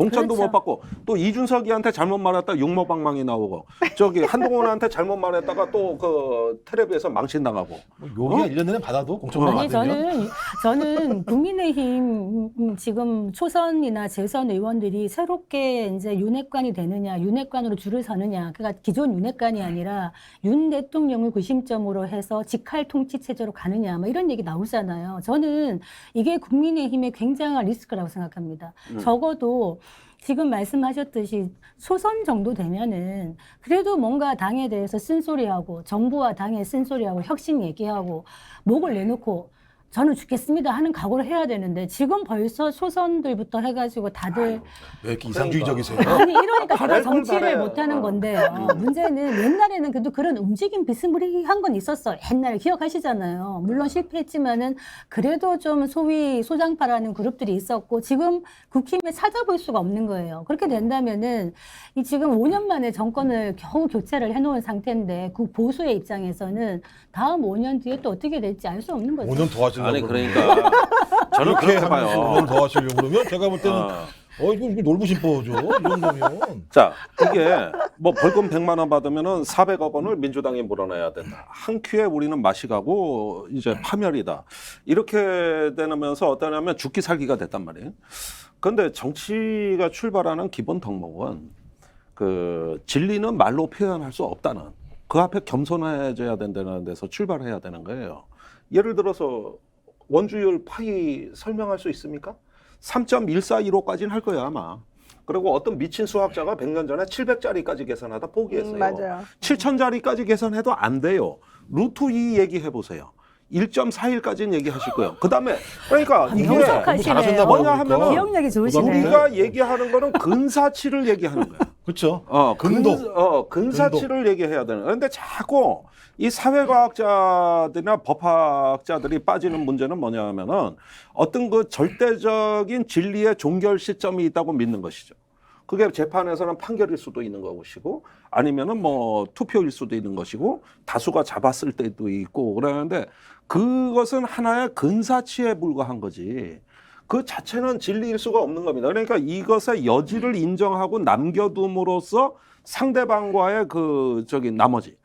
공천도 그렇죠. 못 받고 또 이준석이한테 잘못 말했다 욕먹방망이 나오고 저기 한동훈한테 잘못 말했다가 또 그 텔레비에서 망신 나가고. 뭐 요기가 1년 내내 받아도 공천만 아니 받으면 저는 국민의힘 지금 초선이나 재선 의원들이 새롭게 이제 윤핵관이 되느냐, 윤핵관으로 줄을 서느냐, 그러니까 기존 윤핵관이 아니라 윤 대통령을 구심점으로 해서 직할 통치 체제로 가느냐, 뭐 이런 얘기 나오잖아요. 저는 이게 국민의힘의 굉장한 리스크라고 생각합니다. 적어도 지금 말씀하셨듯이 초선 정도 되면은 그래도 뭔가 당에 대해서 쓴소리하고 정부와 당에 쓴소리하고 혁신 얘기하고 목을 내놓고 저는 죽겠습니다 하는 각오를 해야 되는데 지금 벌써 초선들부터 해가지고 다들 왜 이렇게 이상주의적이세요? 아니 이러니까 제가 잘할 걸 정치를 잘해. 못하는 건데요. 문제는 옛날에는 그래도 그런 움직임 비스무리한 건 있었어. 옛날에 기억하시잖아요. 물론 실패했지만은 그래도 좀 소위 소장파라는 그룹들이 있었고 지금 국힘에 찾아볼 수가 없는 거예요. 그렇게 된다면은 이 지금 5년 만에 정권을 겨우 교체를 해놓은 상태인데 그 보수의 입장에서는 다음 5년 뒤에 또 어떻게 될지 알 수 없는 거죠. 5년 더 하시려고 아니 그러면. 그러니까 저는 그렇게 그렇게 하면서 봐요. 5년 더 하시려고 그러면 제가 볼 때는 이거 놀부심 퍼죠. 이 정도면. 자, 이게 뭐 벌금 100만 원 받으면은 400억 원을 민주당이 물어내야 된다. 한 큐에 우리는 맛이 가고 이제 파멸이다. 이렇게 되면서 어떠냐면 죽기 살기가 됐단 말이에요. 그런데 정치가 출발하는 기본 덕목은 그 진리는 말로 표현할 수 없다는 그 앞에 겸손해져야 된다는 데서 출발해야 되는 거예요. 예를 들어서 원주율 파이 설명할 수 있습니까? 3.1415까지는 할 거야 아마. 그리고 어떤 미친 수학자가 100년 전에 700짜리까지 계산하다 포기했어요. 맞아요. 7000짜리까지 계산해도 안 돼요. 루트 2 얘기해 보세요. 1.41까지는 얘기하실 거예요. 그다음에 그러니까 이게 명석하시네요. 잘하셨나 뭐냐 봐요. 하면은 기억력이 좋으시네요. 우리가 얘기하는 거는 근사치를 얘기하는 거야. 그렇죠. 근도. 근사치를 얘기해야 되는. 그런데 자꾸 이 사회과학자들이나 법학자들이 빠지는 문제는 뭐냐면은 어떤 그 절대적인 진리의 종결 시점이 있다고 믿는 것이죠. 그게 재판에서는 판결일 수도 있는 것이고 아니면은 뭐 투표일 수도 있는 것이고 다수가 잡았을 때도 있고 그러는데 그것은 하나의 근사치에 불과한 거지. 그 자체는 진리일 수가 없는 겁니다. 그러니까 이것의 여지를 인정하고 남겨둠으로써 상대방과의 그 나머지.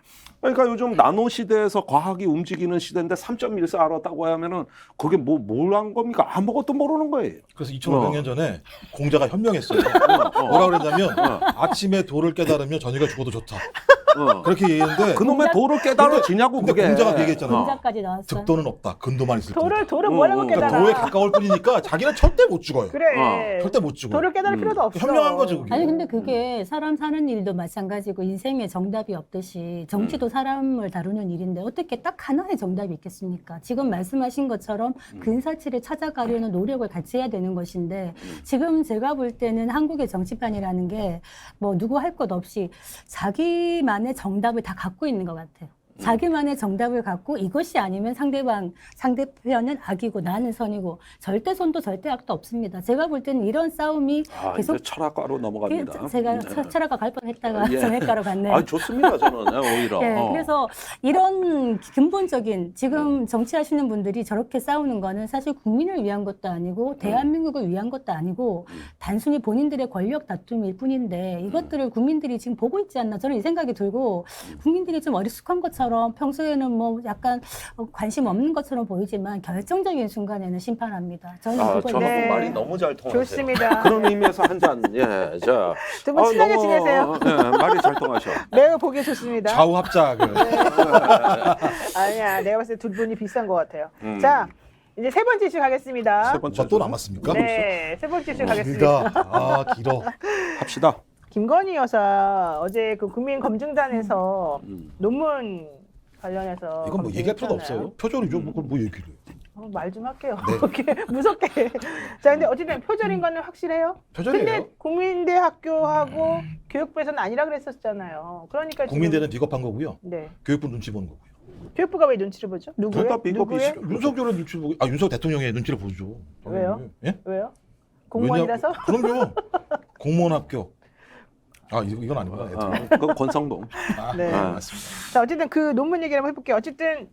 그러니까 요즘 나노 시대에서 과학이 움직이는 시대인데 3.14 알았다고 하면은 그게 뭘 한 겁니까? 아무것도 모르는 거예요. 그래서 2500년 전에 공자가 현명했어요. 뭐라 그랬냐면 아침에 도를 깨달으면 저녁에 죽어도 좋다. 그렇게 얘기했는데 그놈의 도를 깨달아지냐고 근데 그게. 공자가 얘기했잖아요. 공자까지 나왔어요. 득도는 없다. 근도만 있을 뿐이다. 도를 뭐라고 그러니까 깨달아? 도에 가까울 뿐이니까 자기는 절대 못 죽어요. 그래. 절대 못 죽어요. 도를 깨달을 필요도 없어. 현명한 거죠, 그게. 아니 근데 그게 사람 사는 일도 마찬가지고 인생에 정답이 없듯이 정치도 사람을 다루는 일인데 어떻게 딱 하나의 정답이 있겠습니까? 지금 말씀하신 것처럼 근사치를 찾아가려는 노력을 같이 해야 되는 것인데 지금 제가 볼 때는 한국의 정치판이라는 게 뭐 누구 할 것 없이 자기만의 정답을 다 갖고 있는 것 같아요. 자기만의 정답을 갖고 이것이 아니면 상대편은 악이고 나는 선이고 절대선도 절대악도 없습니다. 제가 볼 때는 이런 싸움이 계속 이제 철학과로 넘어갑니다. 제가 철학과 갈 뻔했다가 정외과로 갔네요. 좋습니다. 저는 오히려. 네, 그래서 이런 근본적인 지금 정치하시는 분들이 저렇게 싸우는 거는 사실 국민을 위한 것도 아니고 대한민국을 위한 것도 아니고 단순히 본인들의 권력 다툼일 뿐인데 이것들을 국민들이 지금 보고 있지 않나 저는 이 생각이 들고 국민들이 좀 어리숙한 것처럼 평소에는 뭐 약간 관심 없는 것처럼 보이지만 결정적인 순간에는 심판합니다. 저는 그걸 저하고 네. 말이 너무 잘 통하세요. 좋습니다. 그런 의미에서 한 잔. 예, 자. 두 분 친하게 지내세요. 예, 말이 잘 통하셔. 매우 보기 좋습니다. 좌우 합작을. 아니야, 내가 봤을 때 두 분이 비싼 것 같아요. 음. 자, 이제 세 번째 이슈 가겠습니다. 세 번째 저또 남았습니까? 네, 세 번째 이슈 가겠습니다. 길다. 길어. 합시다. 김건희 여사 어제 그 국민검증단에서 음. 논문 관련해서 이건 뭐 얘기할 필요도 검증했잖아요. 없어요. 표절이죠. 뭐 얘기를 해요. 말 좀 할게요. 네. 이렇게 무섭게. 자, 근데 어쨌든 표절인 거는 확실해요? 표절이에요. 근데 국민대 학교하고 교육부에서는 아니라 그랬었잖아요. 그러니까 국민대는 비겁한 거고요. 네. 교육부 눈치 보는 거고요. 교육부가 왜 눈치를 보죠? 누구의? 둘다 비겁이시죠. 누구의? 윤석열의 눈치를 보고, 윤석 대통령의 눈치를 보죠. 왜요? 예? 왜요? 공무원이라서? 그럼요. 공무원 합격. 이건 아니구나. 그건 권성동. 네. 맞습니다. 자, 어쨌든 그 논문 얘기를 한번 해볼게요. 어쨌든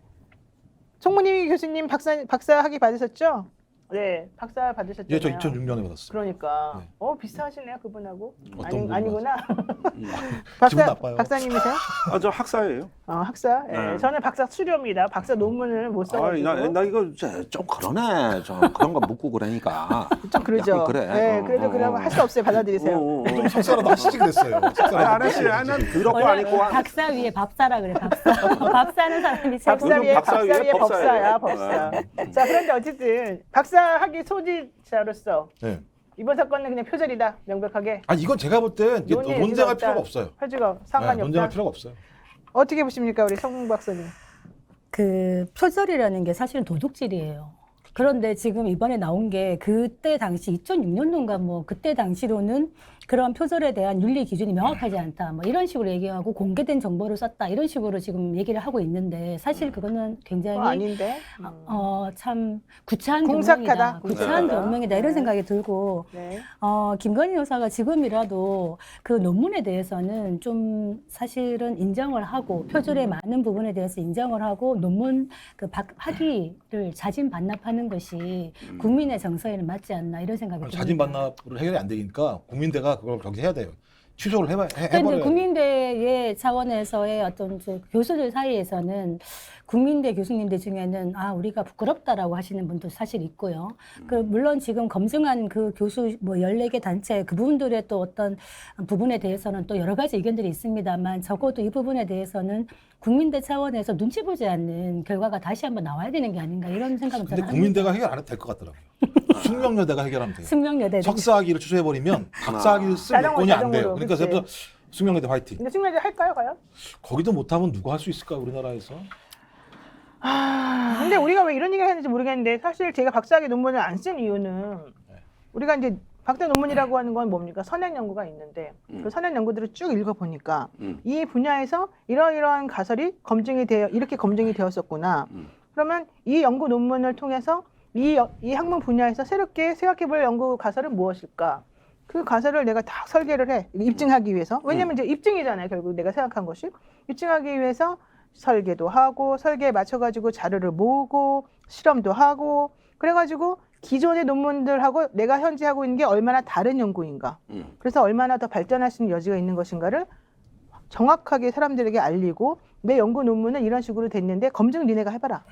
송문희 교수님 박사 학위 받으셨죠? 네, 박사 받으셨잖아요. 예, 저 2006년에 받았어요. 그러니까 네. 비슷하시네요 그분하고. 어떤 부분 아니구나. 기분 나빠요. 박사님이세요? 저 학사예요. 학사? 예, 네. 저는 박사 수료입니다. 박사 논문을 못 써가지고. 나 이거 좀 그러네. 좀 그런 거 묻고 그러니까. 좀 그러죠. 약간 그래. 네, 그래도 그러면 할 수 없어요. 받아들이세요. 좀 석사라도 하시지 그랬어요. 안 했어요. 난 더럽고 원래 아니고. 박사 위에 밥사라 그래 밥사. 밥사는 사람이 최고. 박사 위에 박사 박사 위에 위에 법사야 법사예요. 법사. 자 그런데 어쨌든 박사학위 소지자로서 네. 이번 사건은 그냥 표절이다 명백하게 아니 이건 제가 볼 땐 논의의 논쟁할 여지가 필요가 없다. 없어요. 표지가 상관이 네, 없다. 논쟁할 필요가 없어요. 어떻게 보십니까 우리 성 박사님? 그 표절이라는 게 사실은 도둑질이에요. 그런데 지금 이번에 나온 게 그때 당시 2006년도인가 뭐 그때 당시로는 그런 표절에 대한 윤리 기준이 명확하지 않다. 뭐 이런 식으로 얘기하고 공개된 정보를 썼다. 이런 식으로 지금 얘기를 하고 있는데 사실 그거는 굉장히 아닌데. 참 구차한 궁색하다. 변명이다. 구차한 궁색하다. 변명이다. 이런 네. 생각이 들고 네. 김건희 여사가 지금이라도 그 논문에 대해서는 좀 사실은 인정을 하고 표절의 많은 부분에 대해서 인정을 하고 논문 그 학위를 자진 반납하는 것이 국민의 정서에는 맞지 않나 이런 생각이 듭니다. 자진 반납으로 해결이 안 되니까 국민대가 그걸 경계해야 돼요. 취소를 그런데 해버려야 국민대의 차원에서의 어떤 교수들 사이에서는 국민대 교수님들 중에는 우리가 부끄럽다라고 하시는 분도 사실 있고요. 물론 지금 검증한 그 교수 뭐 14개 단체 그 부분들의 또 어떤 부분에 대해서는 또 여러 가지 의견들이 있습니다만 적어도 이 부분에 대해서는 국민대 차원에서 눈치 보지 않는 결과가 다시 한번 나와야 되는 게 아닌가 이런 생각은 근데 저는 국민대가 해결 안 해도 될 것 같더라고요. 숙명여대가 해결하면 돼요. 숙명여대 석사학위를 취소해버리면 박사학위를 쓸 자동으로, 여건이 안 돼요. 자동으로, 그러니까 그치. 그래서 숙명여대 화이팅. 근데 숙명여대 할까요 과연? 거기도 못하면 누가 할 수 있을까 우리나라에서? 근데 우리가 왜 이런 얘기를 했는지 모르겠는데 사실 제가 박사학위 논문을 안 쓴 이유는 우리가 이제 박사 논문이라고 하는 건 뭡니까? 선행 연구가 있는데 그 선행 연구들을 쭉 읽어보니까 이 분야에서 이러이러한 가설이 검증이 되어 이렇게 검증이 되었었구나. 그러면 이 연구 논문을 통해서 이 학문 분야에서 새롭게 생각해볼 연구 가설은 무엇일까? 그 가설을 내가 다 설계를 해 입증하기 위해서. 왜냐면 이제 입증이잖아요. 결국 내가 생각한 것이 입증하기 위해서 설계도 하고 설계에 맞춰가지고 자료를 모으고 실험도 하고 그래가지고 기존의 논문들하고 내가 현재 하고 있는 게 얼마나 다른 연구인가. 그래서 얼마나 더 발전할 수 있는 여지가 있는 것인가를 정확하게 사람들에게 알리고 내 연구 논문은 이런 식으로 됐는데 검증 니네가 해봐라.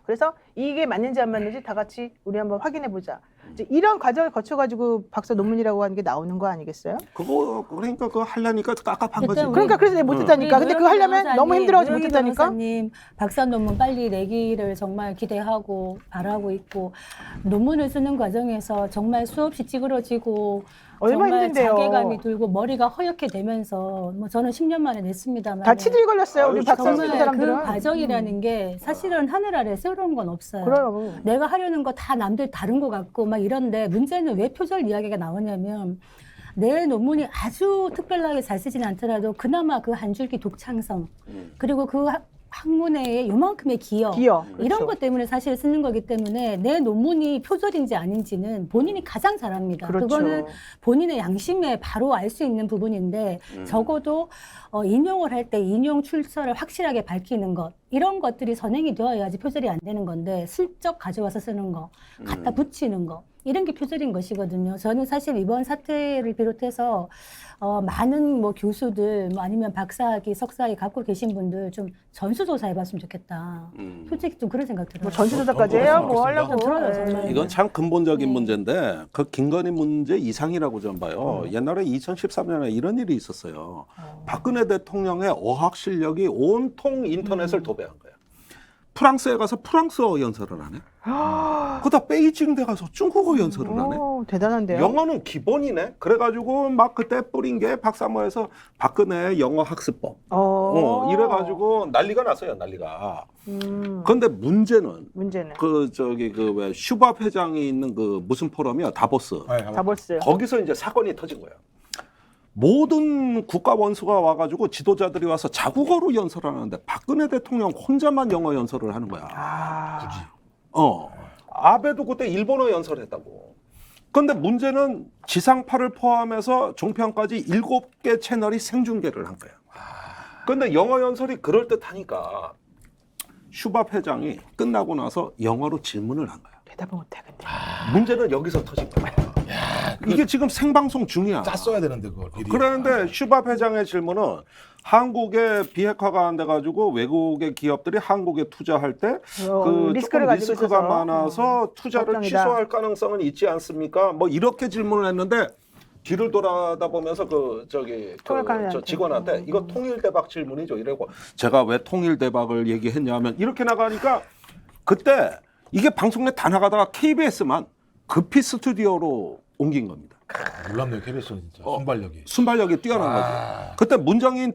그래서 이게 맞는지 안 맞는지 다 같이 우리 한번 확인해 보자. 이제 이런 과정을 거쳐가지고 박사 논문이라고 하는 게 나오는 거 아니겠어요? 그러니까 그거 하려니까 깝깝한 거지. 그때 그러니까 그래서 내가 못했다니까. 근데 그거 하려면 너무 힘들어가지고 못했다니까. 변호사님 박사 논문 빨리 내기를 정말 기대하고 바라고 있고 논문을 쓰는 과정에서 정말 수없이 찌그러지고 얼마나 정말 힘든데요. 자괴감이 들고 머리가 허옇게 되면서 뭐 저는 10년 만에 냈습니다만 다 치질 걸렸어요. 우리 아유, 박사 쓰는 정말 사람들은. 그 과정이라는 게 사실은 하늘 아래 새로운 건 없어요. 그럼. 내가 하려는 거 다 남들 다른 것 같고 막 이런데 문제는 왜 표절 이야기가 나오냐면 내 논문이 아주 특별하게 잘 쓰진 않더라도 그나마 그 한 줄기 독창성 그리고 그 학문의 요만큼의 기여 기여. 이런 그렇죠. 것 때문에 사실 쓰는 거기 때문에 내 논문이 표절인지 아닌지는 본인이 가장 잘 압니다. 그렇죠. 그거는 본인의 양심에 바로 알 수 있는 부분인데 적어도 인용을 할 때 인용 출처를 확실하게 밝히는 것 이런 것들이 선행이 되어야지 표절이 안 되는 건데 슬쩍 가져와서 쓰는 거 갖다 붙이는 거 이런 게 표절인 것이거든요. 저는 사실 이번 사태를 비롯해서 많은 뭐 교수들 뭐 아니면 박사학위, 석사학위 갖고 계신 분들 좀 전수조사 해봤으면 좋겠다. 솔직히 좀 그런 생각 들어요. 뭐 전수조사까지 해요? 뭐 하려고. 좀 들어요, 네. 정말. 이건 참 근본적인 네. 문제인데 그 김건희 문제 이상이라고 좀 봐요. 옛날에 2013년에 이런 일이 있었어요. 박근혜 대통령의 어학 실력이 온통 인터넷을 도배한 거예요. 프랑스에 가서 프랑스어 연설을 하네. 그러다 베이징대 가서 중국어 연설을 하네. 오, 대단한데요. 영어는 기본이네. 그래가지고 막 그때 뿌린 게 박사모에서 박근혜 영어 학습법. 이래가지고 난리가 났어요. 난리가. 그런데 문제는 문제는 그 왜 슈밥 회장이 있는 그 무슨 포럼이야 다보스. 다보스. 거기서 이제 사건이 터진 거예요. 모든 국가 원수가 와가지고 지도자들이 와서 자국어로 연설을 하는데 박근혜 대통령 혼자만 영어 연설을 하는 거야. 굳이. 아베도 그때 일본어 연설했다고. 그런데 문제는 지상파를 포함해서 종편까지 7개 채널이 생중계를 한 거예요. 그런데 영어 연설이 그럴듯하니까 슈밥 회장이 끝나고 나서 영어로 질문을 한 거예요. 대답을 못해 근데. 문제는 여기서 터진 거야. 이게 지금 생방송 중이야. 짰어야 되는데 그걸. 미리. 그런데 슈밥 회장의 질문은 한국에 비핵화가 안 돼가지고 외국의 기업들이 한국에 투자할 때 그 리스크를 조금 가지고 리스크가 있어서. 많아서 투자를 걱정이다. 취소할 가능성은 있지 않습니까? 뭐 이렇게 질문을 했는데 뒤를 돌아다 보면서 통역하는 저 직원한테 이거 통일대박 질문이죠. 이러고 제가 왜 통일대박을 얘기했냐면 이렇게 나가니까 그때 이게 방송에 다 나가다가 KBS만 급히 스튜디오로 옮긴 겁니다. 몰랐네요 KBS는 진짜 순발력이. 순발력이 뛰어난 거죠. 그때 문정인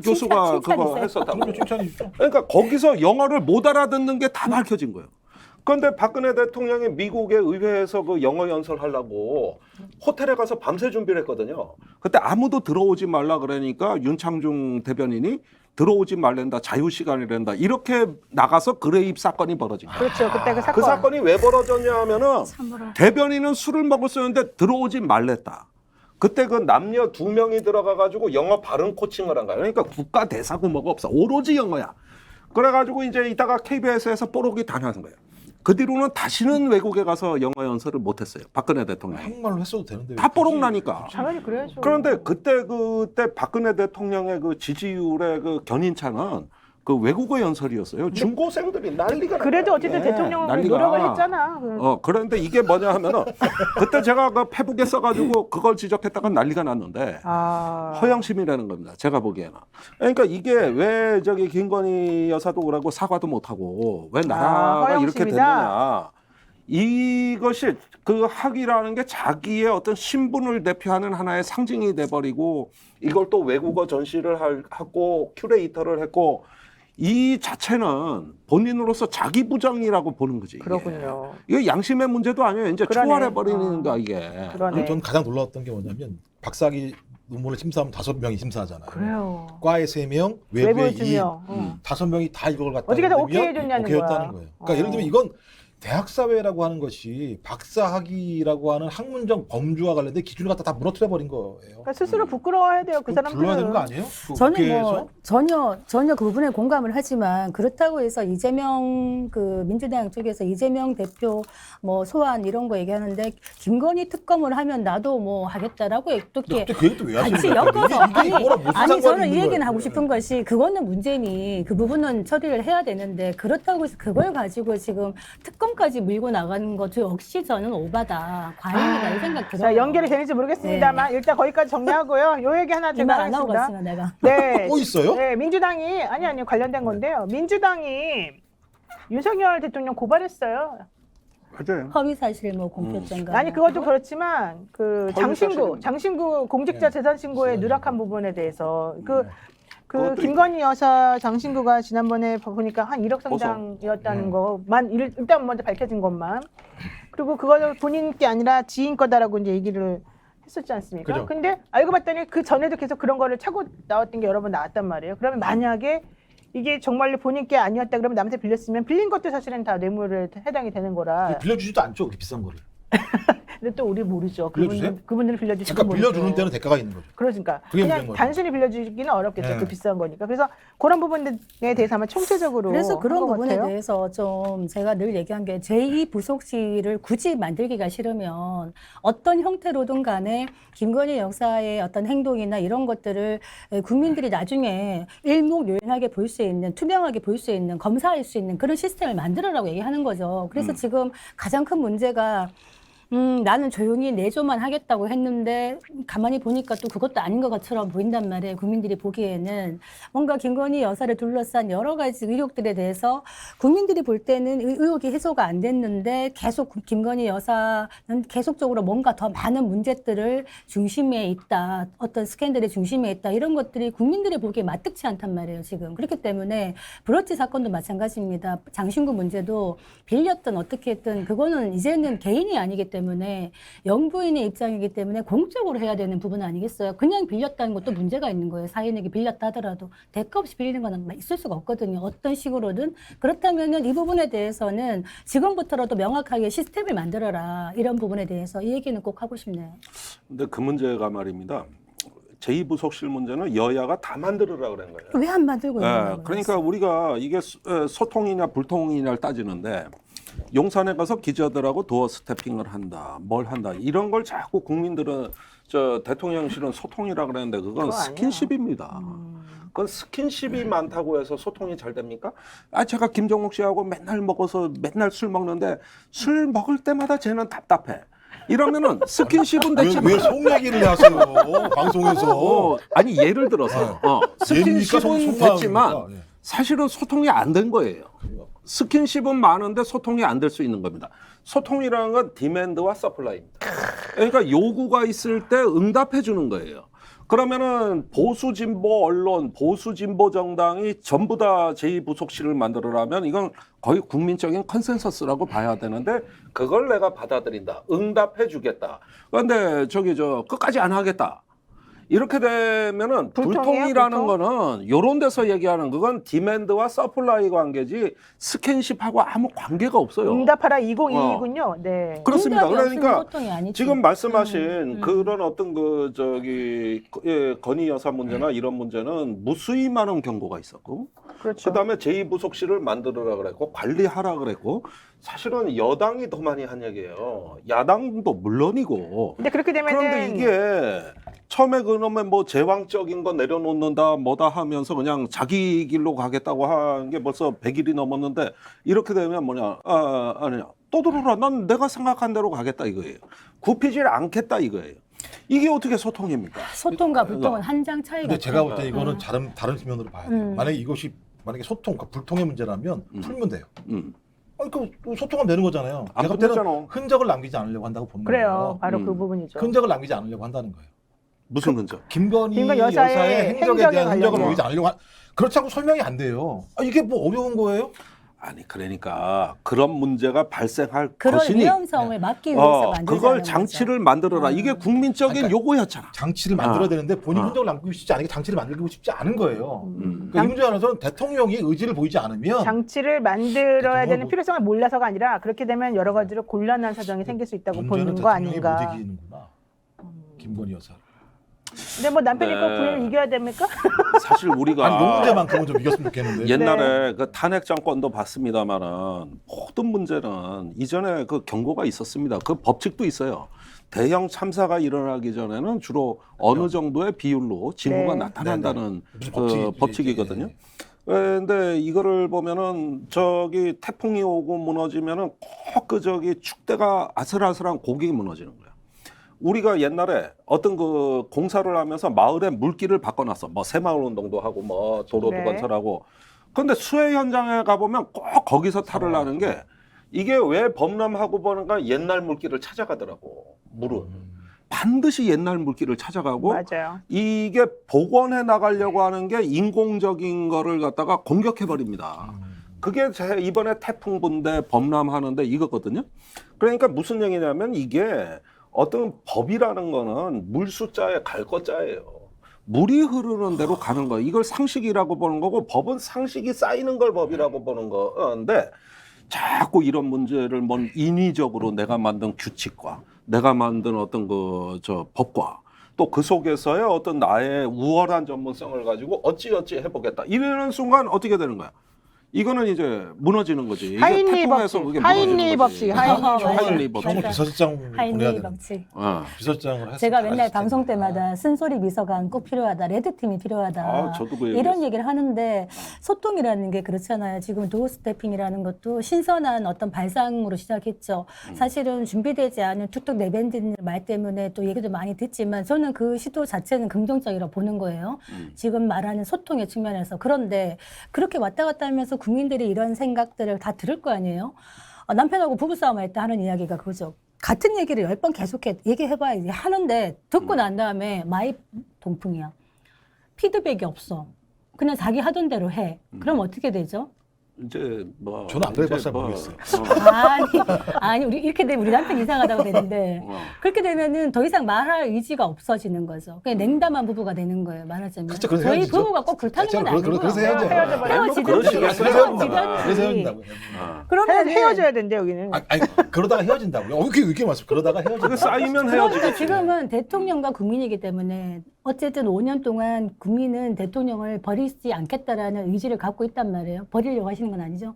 교수가 그거 칭찬이세요? 했었다고. 그럼요 칭찬이죠. 그러니까 거기서 영어를 못 알아듣는 게 다 밝혀진 거예요. 그런데 박근혜 대통령이 미국의 의회에서 그 영어 연설하려고 호텔에 가서 밤새 준비를 했거든요. 그때 아무도 들어오지 말라 그러니까 윤창중 대변인이 들어오지 말란다, 자유시간이란다 이렇게 나가서 그레입 사건이 벌어진 거예요. 그렇죠. 그때 그 사건. 그 사건이 왜 벌어졌냐 하면은 참으로. 대변인은 술을 먹었었는데 들어오지 말랬다. 그때 그 남녀 2명이 들어가가지고 영어 발음 코칭을 한 거야. 그러니까 국가 대사구모가 없어. 오로지 영어야. 그래가지고 이제 이따가 KBS에서 뽀록이 다 나는 거예요. 그 뒤로는 다시는 외국에 가서 영어 연설을 못했어요. 박근혜 대통령. 한국말로 했어도 되는데. 다 뽀록 나니까. 당연히 그래야죠. 그런데 그때 박근혜 대통령의 그 지지율의 그 견인차는 그 외국어 연설이었어요. 중고생들이 난리가 그래도 났어요. 어쨌든 네, 대통령은 난리가. 노력을 했잖아. 그런데 이게 뭐냐 하면은 그때 제가 그 페북에 써가지고 그걸 지적했다가 난리가 났는데 허영심이라는 겁니다. 제가 보기에는. 그러니까 이게 왜 저기 김건희 여사도 그러고 사과도 못하고 왜 나라가 이렇게 허영심이다. 됐느냐. 이것이 그 학위라는 게 자기의 어떤 신분을 대표하는 하나의 상징이 돼버리고 이걸 또 외국어 전시를 하고 큐레이터를 했고 이 자체는 본인으로서 자기 부정이라고 보는 거지. 이게. 그렇군요. 이거 양심의 문제도 아니에요. 이제 그러네. 초월해 버리는 거 이게. 그러네. 저는 가장 놀라웠던 게 뭐냐면 박사학위 논문을 심사하면 5명이 심사하잖아요. 그래요. 과에 3명, 외부에 외부에 2, 2명. 5명이 다 이걸 갖다 어떻게 다 내면 오케이 해줬냐는 오케이였다는 거야. 거예요. 그러니까 예를 들면 이건 대학사회라고 하는 것이 박사학위라고 하는 학문적 범주와 관련된 기준을 갖다 다 무너뜨려 버린 거예요. 그러니까 스스로 부끄러워해야 돼요. 그 그거 불러야 되는 거 사람들은. 아니에요? 그 저는 국회에서? 뭐 전혀 그 부분에 공감을 하지만 그렇다고 해서 이재명 그 민주당 쪽에서 이재명 대표 뭐 소환 이런 거 얘기하는데 김건희 특검을 하면 나도 뭐 하겠다라고 근데 어떻게 갑자기 그 얘기 또 왜 하시는 같이 거예요? 엮어서 이게 뭐랑 무슨 상관이 저는 이 있는 얘기는 거예요? 하고 싶은 것이 그거는 문제니 그 부분은 처리를 해야 되는데 그렇다고 해서 그걸 가지고 지금 특검까지 밀고 나가는 것도 역시 저는 오바다 과잉이다 이 생각 들어요. 자, 연결이 되는지 모르겠습니다만 일단 거기까지 정리하고요. 요 얘기 하나 제가 이말 안 하고 하겠습니다. 갔으면 내가. 네. 또 있어요? 네, 민주당이 아니 관련된 건데요. 민주당이 윤석열 대통령 고발했어요. 맞아요. 허위 사실 뭐 공표증가. 아니 그것도 그렇지만 그 사실은- 장신구 공직자 네. 재산 신고에 재산 누락한 신고. 부분에 대해서 그 그것도 김건희 여사 장신구가 지난번에 보니까 한 1억 상당이었다는 것만 일단 먼저 밝혀진 것만 그리고 그거를 본인 게 아니라 지인 거다라고 이제 얘기를 했었지 않습니까? 그죠. 근데 알고 봤더니 그 전에도 계속 그런 거를 차고 나왔던 게 여러 번 나왔단 말이에요. 그러면 만약에 이게 정말로 본인 게 아니었다 그러면 남한테 빌렸으면 빌린 것도 사실은 다 뇌물에 해당이 되는 거라. 빌려주지도 않죠. 그렇게 비싼 거를. 근데 또 우리 모르죠. 빌려주세요? 그분들은 빌려주시고 잠깐 빌려주는 데는 대가가 있는 거죠. 그러니까 그게 그냥 문제인 거죠. 단순히 빌려주기는 어렵겠죠. 네. 그 비싼 거니까. 그래서 그런 부분에 대해서 아마 총체적으로 그래서 그런 한것 부분에 같아요. 대해서 좀 제가 늘 얘기한 게 제2부속실을 굳이 만들기가 싫으면 어떤 형태로든 간에 김건희 여사의 어떤 행동이나 이런 것들을 국민들이 나중에 일목요연하게 볼 수 있는 투명하게 볼 수 있는 검사할 수 있는 그런 시스템을 만들어라고 얘기하는 거죠. 그래서 지금 가장 큰 문제가 나는 조용히 내조만 하겠다고 했는데 가만히 보니까 또 그것도 아닌 것처럼 보인단 말이에요. 국민들이 보기에는 뭔가 김건희 여사를 둘러싼 여러 가지 의혹들에 대해서 국민들이 볼 때는 의혹이 해소가 안 됐는데 계속 김건희 여사는 계속적으로 뭔가 더 많은 문제들을 중심에 있다. 어떤 스캔들의 중심에 있다. 이런 것들이 국민들이 보기에 마뜩치 않단 말이에요. 지금. 그렇기 때문에 브로치 사건도 마찬가지입니다. 장신구 문제도 빌렸든 어떻게 했든 그거는 이제는 개인이 아니기 때문에 영부인의 입장이기 때문에 공적으로 해야 되는 부분 아니겠어요? 그냥 빌렸다는 것도 문제가 있는 거예요. 사인에게 빌렸다 하더라도 대가 없이 빌리는 건 있을 수가 없거든요. 어떤 식으로든. 그렇다면 이 부분에 대해서는 지금부터라도 명확하게 시스템을 만들어라. 이런 부분에 대해서 이 얘기는 꼭 하고 싶네요. 근데 그 문제가 말입니다. 제2부속실 문제는 여야가 다 만들으라 그런 거예요. 왜 안 만들고 있는 거예요? 그러니까 우리가 이게 소통이냐 불통이냐를 따지는데 용산에 가서 기자들하고 도어 스태핑을 한다, 뭘 한다 이런 걸 자꾸 국민들은 대통령실은 소통이라 그러는데 그건 그거 스킨십입니다. 그건 스킨십이 많다고 해서 소통이 잘 됩니까? 제가 김정욱 씨하고 맨날 먹어서 맨날 술 먹는데 술 먹을 때마다 쟤는 답답해. 이러면은 스킨십은 됐지만 왜속 얘기를 하세요? 방송에서. 아니 예를 들어서 스킨십은 됐지만 사실은 소통이 안 된 거예요. 스킨십은 많은데 소통이 안 될 수 있는 겁니다. 소통이라는 건 디맨드와 서플라이입니다. 그러니까 요구가 있을 때 응답해 주는 거예요. 그러면은 보수 진보 언론, 보수 진보 정당이 전부 다 제2부속실을 만들어라면 이건 거의 국민적인 컨센서스라고 봐야 되는데 그걸 내가 받아들인다. 응답해 주겠다. 그런데 끝까지 안 하겠다. 이렇게 되면은 불통이라는 거는 요런 데서 얘기하는 그건 디맨드와 서플라이 관계지 스킨십하고 아무 관계가 없어요. 응답하라 2022군요. 네. 그렇습니다. 응답이 없으면 그러니까 소통이 아니지. 지금 말씀하신 그런 어떤 건희 여사 문제나 이런 문제는 무수히 많은 경고가 있었고, 그렇죠. 그다음에 제2부속실을 만들어라 그랬고 관리하라 그랬고, 사실은 여당이 더 많이 한 얘기예요. 야당도 물론이고. 근데 그렇게 되면은 그런데 이게 처음에 그놈의 뭐 제왕적인 거 내려놓는다 뭐다 하면서 그냥 자기 길로 가겠다고 한 게 벌써 100일이 넘었는데 이렇게 되면 아니야. 또 들어라. 난 내가 생각한 대로 가겠다 이거예요. 굽히질 않겠다 이거예요. 이게 어떻게 소통입니까? 소통과 불통은 한 장 차이가. 근데 제가 볼 때 이거는 다른 측면으로 봐야 돼요. 만약에 소통, 그러니까 불통의 문제라면 풀면 돼요. 또 소통하면 되는 거잖아요. 안 제가 볼 때는 풀렸잖아. 흔적을 남기지 않으려고 한다고 보는 그래요. 거예요. 바로 그 부분이죠. 흔적을 남기지 않으려고 한다는 거예요. 무슨 흔적? 김건희 김건희 여사의 여사의 행적에 대한 행적에 흔적을 관련해서. 보이지 않으려고 그렇지 않고 설명이 안 돼요. 이게 뭐 어려운 거예요? 아니 그러니까 그런 문제가 발생할 그런 것이니 위험성을 막기 위해서 만들자는 그걸 장치를 만들어라. 이게 국민적인 그러니까 요구였잖아. 장치를 만들어야 되는데 본인 흔적을 남기고 싶지 않으니까 장치를 만들고 싶지 않은 거예요. 그러니까 이 문제 안에서는 대통령이 의지를 보이지 않으면 장치를 만들어야 되는 뭐- 필요성을 몰라서가 아니라 그렇게 되면 여러 가지로 곤란한 사정이 생길 수 있다고 문제는 보는 거 대통령이 못 아닌가. 이기는구나. 김건희 여사. 근데 뭐 남편이 네. 꼭 부인을 이겨야 됩니까? 사실 우리가 아니, 요 문제만큼은 좀 이겼으면 좋겠는데. 옛날에 그 탄핵 정권도 봤습니다만은 모든 문제는 이전에 그 경고가 있었습니다. 그 법칙도 있어요. 대형 참사가 일어나기 전에는 주로 어느 정도의 비율로 징후가 네. 나타난다는 무슨 그 법칙이거든요. 근데 이거를 보면은 태풍이 오고 무너지면은 꼭 축대가 아슬아슬한 고객이 무너지는 거예요. 우리가 옛날에 어떤 그 공사를 하면서 마을에 물길을 바꿔놨어. 뭐 새마을 운동도 하고 뭐 도로도 네. 건설하고. 그런데 수해 현장에 가보면 꼭 거기서 탈을 하는 게 이게 왜 범람하고 보는가 옛날 물길을 찾아가더라고. 물은. 반드시 옛날 물길을 찾아가고 맞아요. 이게 복원해 나가려고 하는 게 인공적인 거를 갖다가 공격해 버립니다. 그게 이번에 태풍 분대 범람하는데 이거거든요. 그러니까 무슨 얘기냐면 이게 어떤 법이라는 거는 물 숫자에 갈 것자예요. 물이 흐르는 대로 가는 거예요. 이걸 상식이라고 보는 거고 법은 상식이 쌓이는 걸 법이라고 보는 건데 자꾸 이런 문제를 인위적으로 내가 만든 규칙과 내가 만든 어떤 법과 또 그 속에서의 어떤 나의 우월한 전문성을 가지고 어찌어찌 해보겠다. 이러는 순간 어떻게 되는 거야? 이거는 이제 무너지는 거지. 이게 하인리 태풍에서 법칙, 그게 하인리 무너지는 거지. 법칙, 하인리 법칙. 형은 비서실장 하인리 보내야 되는. 법칙. 비서실장을 했을 제가 때 맨날 잘했을 방송 텐데. 때마다 쓴소리 비서관 꼭 필요하다, 레드팀이 필요하다. 저도 그 이런 얘기를 하는데 소통이라는 게 그렇잖아요. 지금 도어 스태핑이라는 것도 신선한 어떤 발상으로 시작했죠. 사실은 준비되지 않은 툭툭 내뱉는 말 때문에 또 얘기도 많이 듣지만 저는 그 시도 자체는 긍정적이라고 보는 거예요. 지금 말하는 소통의 측면에서. 그런데 그렇게 왔다 갔다 하면서 국민들이 이런 생각들을 다 들을 거 아니에요? 남편하고 부부싸움할 때 하는 이야기가 그거죠. 같은 얘기를 10번 계속해 얘기해봐야지 하는데 듣고 난 다음에 마이 동풍이야. 피드백이 없어. 그냥 자기 하던 대로 해. 그럼 어떻게 되죠? 이제 뭐 저는 안 그래봤어요. 이제 뭐, 모르겠어요. 아니 우리 이렇게 되면 우리 남편 이상하다고 되는데 그렇게 되면은 더 이상 말할 의지가 없어지는 거죠. 그냥 냉담한 부부가 되는 거예요. 말하자면 그렇죠. 그래서 저희 헤어지죠. 부부가 꼭 그렇다는 건 아니고요. 그래서 헤어져요. 헤어지든지 그래서 헤어진다고. 그러면 헤어져야 된대 여기는. 아니 그러다가 헤어진다고요. 이렇게 말씀. 그러다가 헤어진다. 그게 쌓이면 그러니까 헤어지겠지. 지금은 대통령과 국민이기 때문에 어쨌든 5년 동안 국민은 대통령을 버리지 않겠다라는 의지를 갖고 있단 말이에요. 버리려고 하시는 건 아니죠?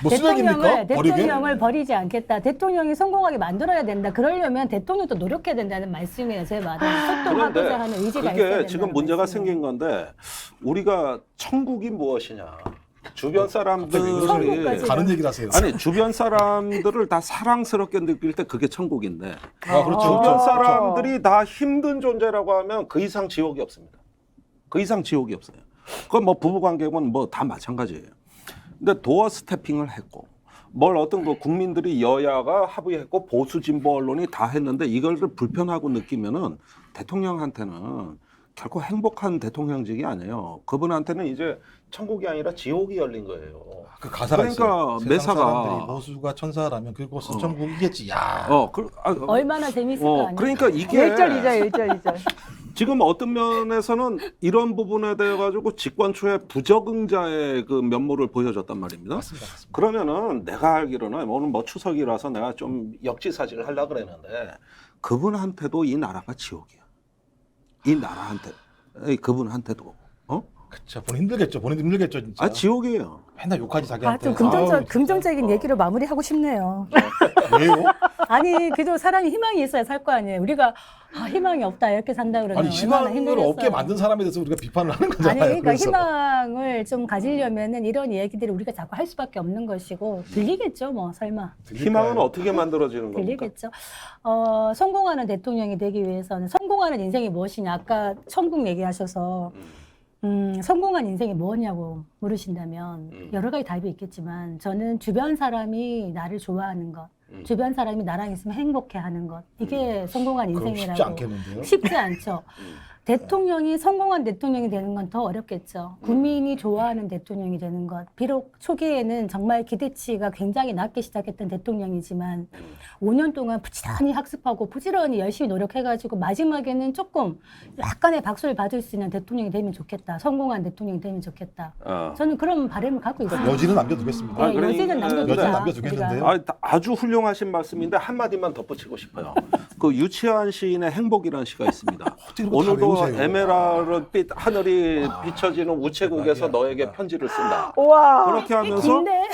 뭐 쓰레기입니까? 버리게? 대통령을 버리지 않겠다. 대통령이 성공하게 만들어야 된다. 그러려면 대통령도 노력해야 된다는 말씀이에요. 제 말은 소통하고자 하는 의지가 있어야 그게 된다는 지금 문제가 말씀이에요. 생긴 건데 우리가 천국이 무엇이냐? 주변 갑자기 왜 사람들이 천국까지. 다른 얘기를 하세요. 아니 주변 사람들을 다 사랑스럽게 느낄 때 그게 천국인데 아, 그렇죠. 주변 그렇죠. 사람들이 다 힘든 존재라고 하면 그 이상 지옥이 없습니다. 그 이상 지옥이 없어요. 그건 뭐 부부 관계건 뭐 다 마찬가지예요. 근데 도어 스태핑을 했고 뭘 어떤 그 국민들이 여야가 합의했고 보수 진보 언론이 다 했는데 이걸 불편하고 느끼면은 대통령한테는 결코 행복한 대통령직이 아니에요. 그분한테는 이제 천국이 아니라 지옥이 열린 거예요. 그 가사가 그러니까 있어요. 세상 매사가 사람들이 모수가 천사라면 그곳은 천국이겠지. 야. 얼마나 재밌을까? 아니에요? 그러니까 이게 1절 2절 1절 2절. 지금 어떤 면에서는 이런 부분에 대해 가지고 집권 초에 부적응자의 그 면모를 보여줬단 말입니다. 맞습니다. 그러면은 내가 알기로는 오늘 뭐 추석이라서 내가 좀 역지사지를 하려고 그랬는데 그분한테도 이 나라가 지옥이야. 이 나라한테, 그분한테도. 그쵸. 본인 힘들겠죠. 본인도 힘들겠죠. 진짜. 아 지옥이에요. 맨날 욕하지 자기한테. 좀 긍정적인 얘기로 마무리하고 싶네요. 왜요? 아니, 그래도 사람이 희망이 있어야 살 거 아니에요. 우리가 희망이 없다 이렇게 산다 그러면 아니 얼마나 희망을 힘들겠어요. 없게 만든 사람에 대해서 우리가 비판을 하는 거잖아요. 아니, 그러니까 그래서. 희망을 좀 가지려면은 이런 얘기들을 우리가 자꾸 할 수밖에 없는 것이고 들리겠죠, 뭐 설마 희망은 어떻게 만들어지는 겁니까? 들리겠죠. 성공하는 대통령이 되기 위해서는 성공하는 인생이 무엇이냐? 아까 천국 얘기하셔서 성공한 인생이 뭐냐고 물으신다면 여러 가지 답이 있겠지만 저는 주변 사람이 나를 좋아하는 것, 주변 사람이 나랑 있으면 행복해하는 것 이게 성공한 그럼 인생이라고. 쉽지 않겠는데요? 쉽지 않죠. 대통령이 성공한 대통령이 되는 건 더 어렵겠죠. 국민이 좋아하는 대통령이 되는 것. 비록 초기에는 정말 기대치가 굉장히 낮게 시작했던 대통령이지만 5년 동안 부지런히 학습하고 부지런히 열심히 노력해가지고 마지막에는 조금 약간의 박수를 받을 수 있는 대통령이 되면 좋겠다. 성공한 대통령이 되면 좋겠다. 저는 그런 바람을 갖고 있습니다. 여지는 남겨두겠습니다. 네, 여지는 남겨두자. 여지는 남겨두겠는데요. 우리가. 아주 훌륭하신 말씀인데 한마디만 덧붙이고 싶어요. 그 유치한 시인의 행복이라는 시가 있습니다. 오늘도 에메랄드 하늘이 비춰지는 우체국에서 너에게 편지를 쓴다. 우와. 그렇게 하면서 긴데?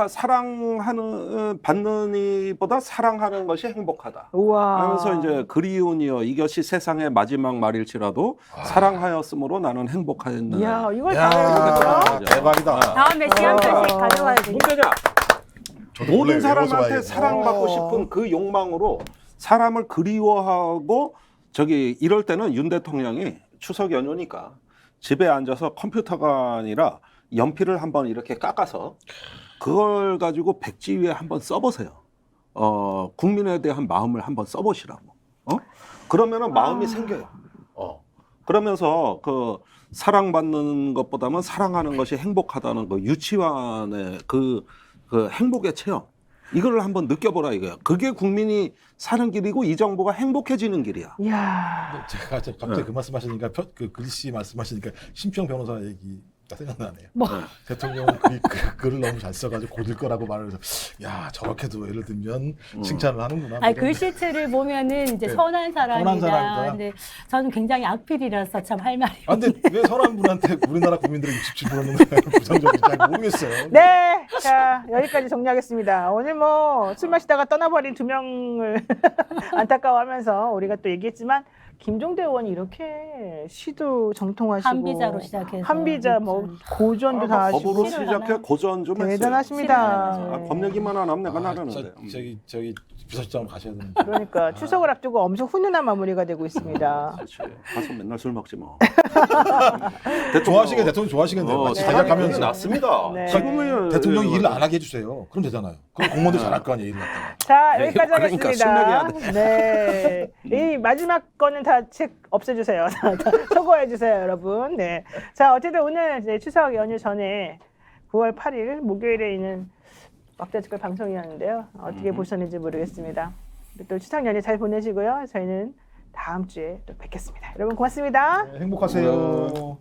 사랑하는 받는 이보다 사랑하는 것이 행복하다. 우와. 하면서 이제 그리운이여 이것이 세상의 마지막 말일지라도 사랑하였으므로 나는 행복하였느냐. 이야, 이걸 야, 다 대박이다. 다음에 시간까지 가져와야 되겠다. 문제냐? 저도 원래 모든 사람한테 외워서 사랑받고 싶은 그 욕망으로 사람을 그리워하고 이럴 때는 윤 대통령이 추석 연휴니까 집에 앉아서 컴퓨터가 아니라 연필을 한번 이렇게 깎아서 그걸 가지고 백지 위에 한번 써보세요. 국민에 대한 마음을 한번 써보시라고. 그러면은 마음이 생겨요. 그러면서 그 사랑받는 것보다는 사랑하는 것이 행복하다는 그 유치원의 그 행복의 체험. 이걸 한번 느껴보라 이거야. 그게 국민이 사는 길이고 이 정부가 행복해지는 길이야. 이야. 제가 갑자기 그 말씀하시니까 그 글씨 말씀하시니까 심평 변호사 얘기가 생각나네요. 뭐? 대통령은 글을 너무 잘 써가지고 고들 거라고 말을 해서 야 저렇게도 예를 들면 칭찬을 하는구나. 아니, 글씨체를 보면은 이제 네. 선한 사람이다. 선한 사람이다. 근데 저는 굉장히 악필이라서 참 할 말이. 아, 근데 왜 선한 분한테 우리나라 국민들의 67%는 부정적인지 잘 모르겠어요. 네, 자 여기까지 정리하겠습니다. 오늘 뭐 술 마시다가 떠나버린 2명을 안타까워하면서 우리가 또 얘기했지만 김종대 의원이 이렇게 시도 정통하시고 한비자로 시작해서 한비자 뭐 고전도 다 하시고 법으로 시를 시작해 하나? 고전 좀 했어요. 대단하십니다. 시를 법 얘기만 안 하면 내가 나가는데. 저기 비서실장 가셔야 되는데. 그러니까 추석을 앞두고 엄청 훈훈한 마무리가 되고 있습니다. 그렇지. 가서 맨날 술 먹지 뭐. 대통령 좋아하시겠네요. 마치 자기가 가면서 낫습니다. 네. 지금은 대통령이 일을 안 하게 해주세요. 그럼 되잖아요. 그럼 공무원들 잘할 거 아니에요, 일을 갖다가. 자 여기까지 그러니까 하겠습니다. 술 네, 이 마지막 거는 다 책 없애주세요. 다 초고해주세요, 여러분. 네, 자 어쨌든 오늘 이제 추석 연휴 전에 9월 8일 목요일에 있는 막대특별 방송이었는데요. 어떻게 보셨는지 모르겠습니다. 또 추석 연휴 잘 보내시고요. 저희는 다음 주에 또 뵙겠습니다. 여러분 고맙습니다. 네, 행복하세요.